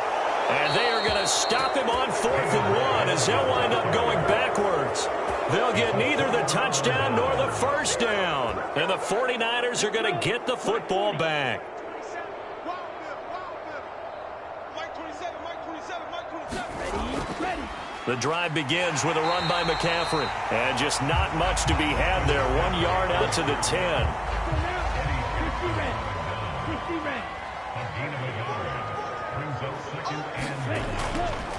And they are going to stop him on 4th and 1 as they'll wind up going backwards. They'll get neither the touchdown nor the first down. And the 49ers are going to get the football back. The drive begins with a run by McCaffrey. And just not much to be had there. 1 yard out to the 10.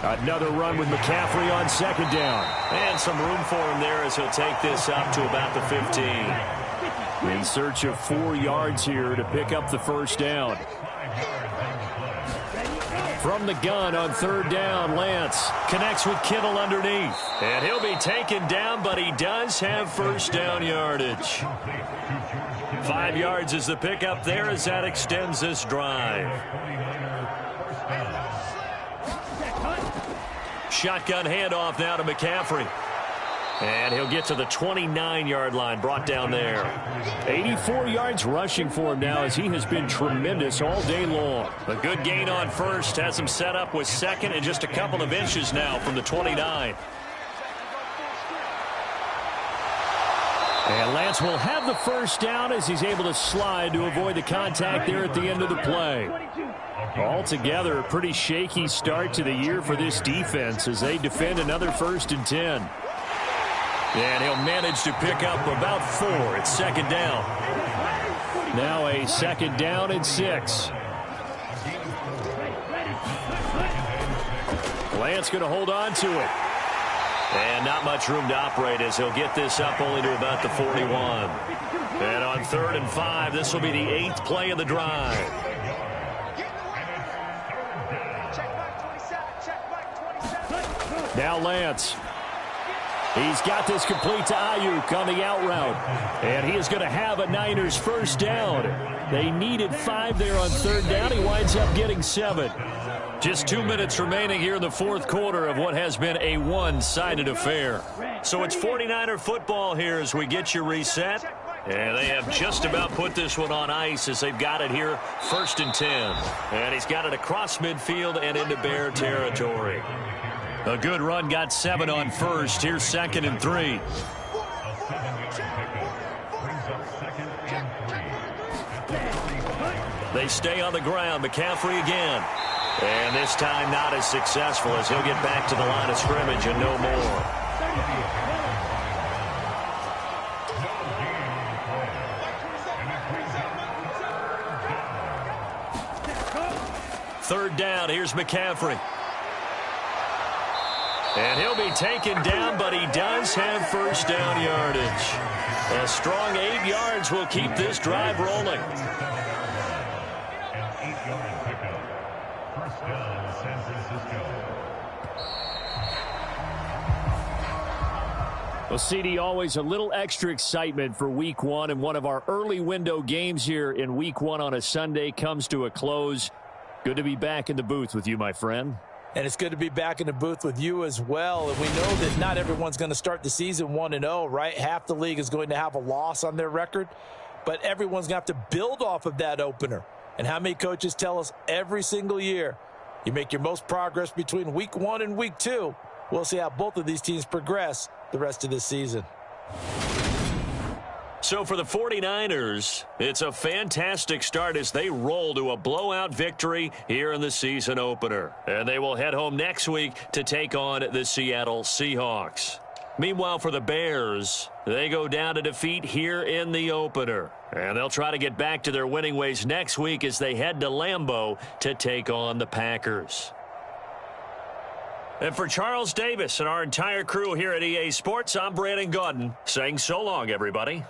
Another run with McCaffrey on 2nd down. And some room for him there as he'll take this up to about the 15. In search of 4 yards here to pick up the first down. From the gun on 3rd down, Lance connects with Kittle underneath. And he'll be taken down, but he does have first down yardage. 5 yards is the pickup there as that extends this drive. Shotgun handoff now to McCaffrey. And he'll get to the 29-yard line, brought down there. 84 yards rushing for him now as he has been tremendous all day long. A good gain on first has him set up with 2nd and just a couple of inches now from the 29. And Lance will have the first down as he's able to slide to avoid the contact there at the end of the play. Altogether, a pretty shaky start to the year for this defense as they defend another 1st and 10. And he'll manage to pick up about 4. It's 2nd down. Now a 2nd down and 6. Lance going to hold on to it. And not much room to operate as he'll get this up only to about the 41. And on 3rd and 5, this will be the 8th play of the drive. Now Lance. He's got this complete to Ayuk on the out route. And he is going to have a Niners first down. They needed 5 there on 3rd down. He winds up getting 7. Just 2 minutes remaining here in the 4th quarter of what has been a one-sided affair. So it's 49er football here as we get you reset. And they have just about put this one on ice as they've got it here 1st and 10. And he's got it across midfield and into Bear territory. A good run, got 7 on first. Here's 2nd and 3. They stay on the ground. McCaffrey again. And this time not as successful as he'll get back to the line of scrimmage and no more. 3rd down. Here's McCaffrey. And he'll be taken down, but he does have first down yardage. A strong 8 yards will keep this drive rolling. Well, CD, always a little extra excitement for Week 1, and one of our early window games here in Week 1 on a Sunday comes to a close. Good to be back in the booth with you, my friend. And it's good to be back in the booth with you as well. And we know that not everyone's going to start the season 1-0, right? Half the league is going to have a loss on their record, but everyone's going to have to build off of that opener. And how many coaches tell us every single year, you make your most progress between Week 1 and Week 2. We'll see how both of these teams progress the rest of this season. So for the 49ers, it's a fantastic start as they roll to a blowout victory here in the season opener. And they will head home next week to take on the Seattle Seahawks. Meanwhile, for the Bears, they go down to defeat here in the opener. And they'll try to get back to their winning ways next week as they head to Lambeau to take on the Packers. And for Charles Davis and our entire crew here at EA Sports, I'm Brandon Gaudin saying so long, everybody.